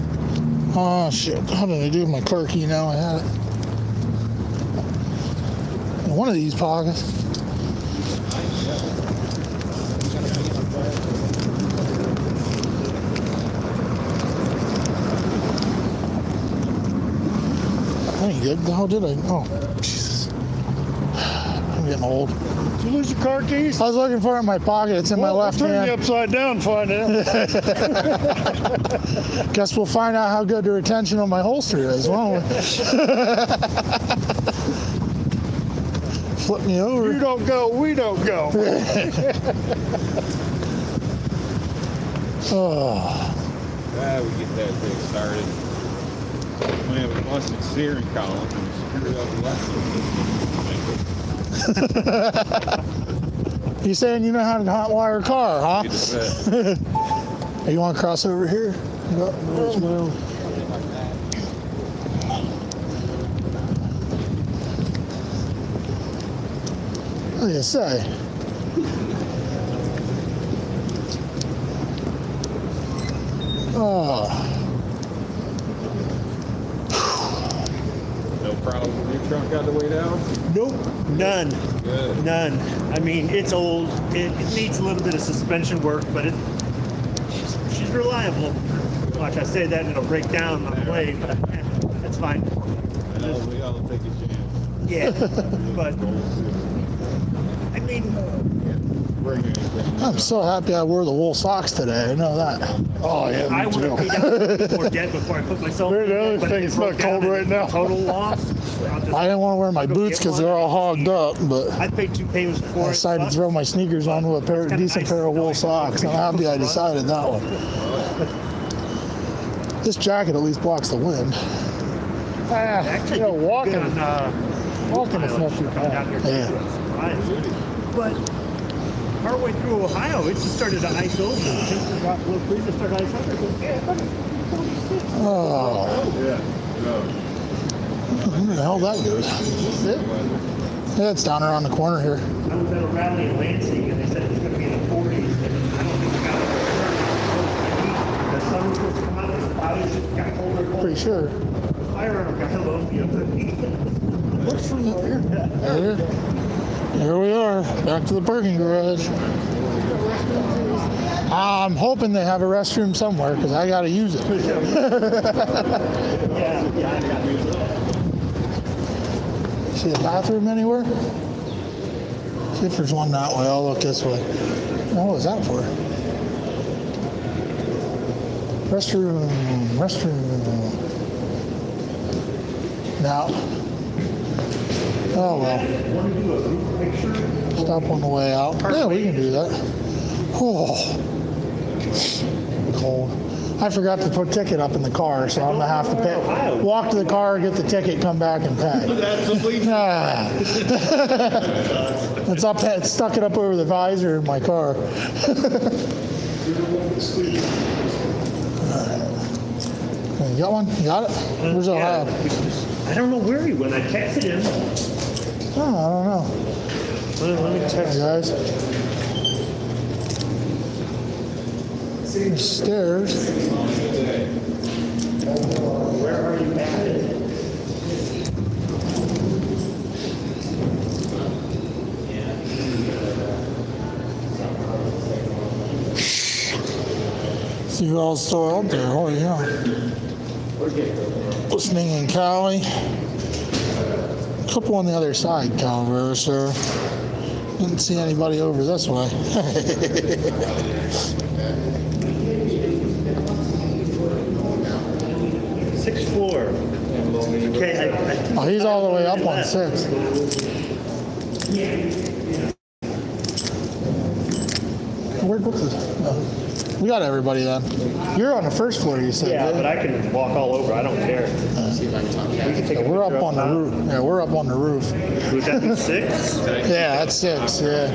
Oh shit! How did I do with my car key now? I had it in one of these pockets. That ain't good. How did I? Oh, Jesus. I'm getting old. Did you lose your car keys? I was looking for it in my pocket. It's in my left turn hand. you upside down, find out. Guess we'll find out how good the retention on my holster is, won't we? Flip me over. You don't go, we don't go. Oh. We get that thing started. We have a busted steering column and screwed up the You saying you know how to hotwire a car, huh? You want to cross over here? Yep, there's my own. What do you say? Oh. No problem with your truck on the way down? Nope, none. Good. None. I mean, it's old. It needs a little bit of suspension work, but she's reliable. Watch, I say that and it'll break down on the way, but that's fine. We all take a chance. Yeah, but I mean, I'm so happy I wore the wool socks today. I know that. Oh, yeah, I would have paid out more debt before I put myself in The other but thing, it it's broke not cold down right and now. Total loss. I didn't want to wear my boots because they're all hogged up, but I paid 2 payments for I it. decided to throw my sneakers on with a decent pair of wool socks. I'm happy I decided that one. This jacket at least blocks the wind. Actually, walking good on, is not too bad. Yeah. But partway through Ohio, it just started to ice over. Just got below freezing, started ice over. Oh. Where the hell that goes? Yeah, it's down around the corner here. I was at a rally in Lansing, and they said it's going to be in the 40s. And I don't think we got it. The sun was supposed to come out, the clouds just got colder and colder. Pretty sure. The fire alarm got hello the other week. What's from here? Here we are, back to the parking garage. I'm hoping they have a restroom somewhere because I got to use it. See a bathroom anywhere? See if there's one that way. I'll look this way. What was that for? Restroom. No. Oh well. Stop on the way out. Yeah, we can do that. Oh, cold. I forgot to put a ticket up in the car, so I'm gonna have to pay. Walk to the car, get the ticket, come back and pay. It's up. It's stuck it up over the visor in my car. You got one? You got it? Where's Ohio? I don't know where he went. I texted him. Oh, I don't know. Let me text Hey guys. There's stairs. Where are you at? See you all still out there. Oh yeah. Listening in Cali. A couple on the other side, Calvary, sir. Didn't see anybody over this way. 6th floor. Okay, Oh, he's all the way up on 6. Where'd what's this? We got everybody then. You're on the first floor, you said. yeah, right? but I can walk all over. I don't care. Yeah, we're up on the roof. Yeah, we're up on the roof. Was that 6? Yeah, that's 6. Yeah.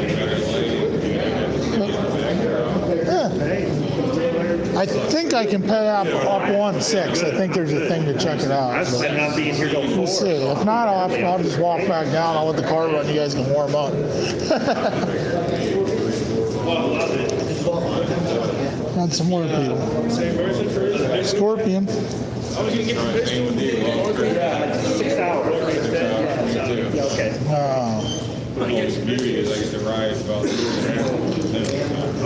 I think I can pay up 1-6. I think there's a thing to check it out. I might not be in here till 4. We'll see. If not, I'll just walk back down. I'll let the car run. You guys can warm up. Got some more people. Scorpion. I was going to get the Pittsburgh. 6 hours. Yeah, okay. Oh. The beauty is I get to ride about 2.5. I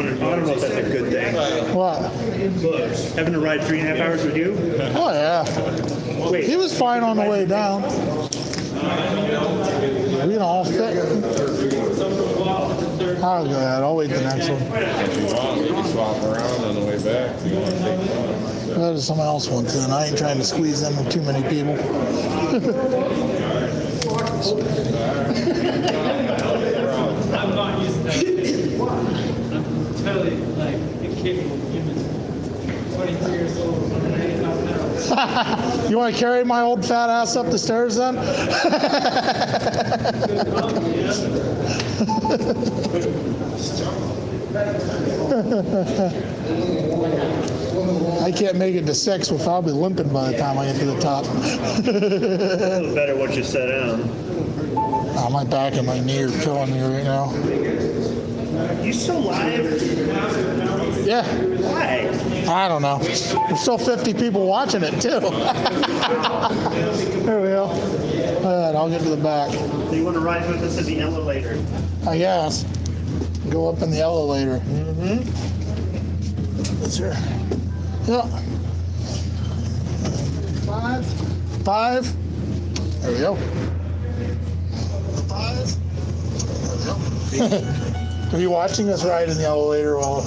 don't know if that's a good thing. What? Having to ride 3.5 hours with you? Oh, yeah. Wait. He was fine on the way down. We can all fit. I'll go ahead. I'll wait the next one. If you want, we can swap around on the way back. If you want to take one. That is someone else wants to, and I ain't trying to squeeze in with too many people. I'm not using that. I'm totally like incapable human. 23 years old, 185 pounds. You want to carry my old fat ass up the stairs then? I can't make it to 6 without I'll be limping by the time I get to the top. A little better once you sit down. Oh, my back and my knee are killing me right now. You still live? Yeah. Why? I don't know. There's still 50 people watching it too. There we go. All right, I'll get to the back. Do you want to ride with us in the elevator? I guess. Go up in the elevator. Mm-hmm. That's her. Yeah. 5. There we go. 5. There we go. Are you watching us ride in the elevator? Well,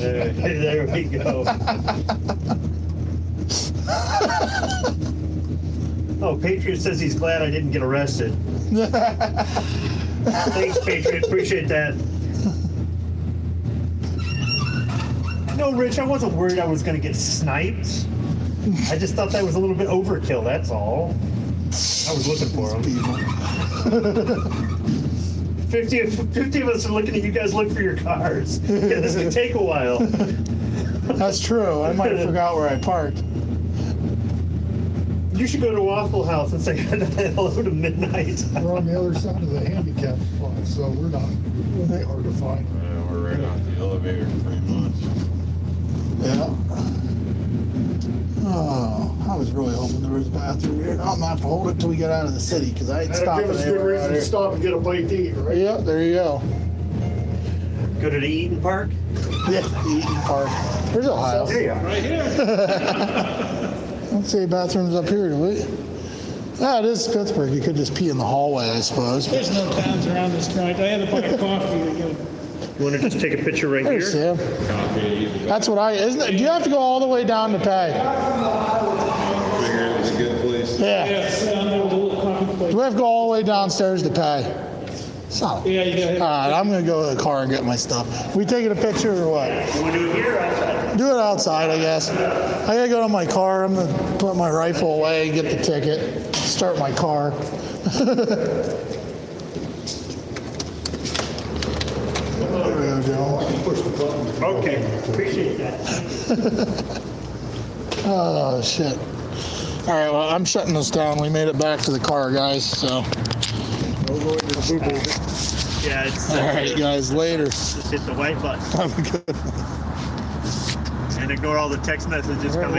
There we go. Oh, Patriot says he's glad I didn't get arrested. Thanks, Patriot. Appreciate that. No, Rich, I wasn't worried I was going to get sniped. I just thought that was a little bit overkill, that's all. I was looking for him. 50 of us are looking at you guys look for your cars. Yeah, this could take a while. that's true. I might have forgot where I parked. You should go to Waffle House and say hello to Midnight. We're on the other side of the handicap spot, so we're not really hard to find. We're right off the elevator pretty much. Yeah. Oh, I was really hoping there was a bathroom here. I'm gonna have to hold it till we get out of the city because I ain't That'd stopping give us a good anywhere out reason to here. stop and get a bite to eat, right? Yep, there you go. Go to the Eaton Park? Yeah, the Eaton Park. There's Ohio. There you are. Right here. Let's see, bathrooms up here, do we? Yeah, it is Pittsburgh. You could just pee in the hallway, I suppose. There's no towns around this joint. I had to buy a coffee to get. You want to just take a picture right There's here? Sam. That's what isn't it? Do you have to go all the way down to pay? Figure it was a good place. Yeah. Yes, down there with a little coffee place. Do we have to go all the way downstairs to pay? Son. Yeah, you got it. All right, I'm gonna go to the car and get my stuff. We taking a picture or what? You want to do it here or outside? Do it outside, I guess. I gotta go to my car. I'm gonna put my rifle away, get the ticket, start my car. There we go, Joe. Okay, appreciate that. Oh, shit. All right, well, I'm shutting this down. We made it back to the car, guys, so. Yeah, it's. All right, guys, later. Just hit the white button Have a good one. and ignore all the text messages coming.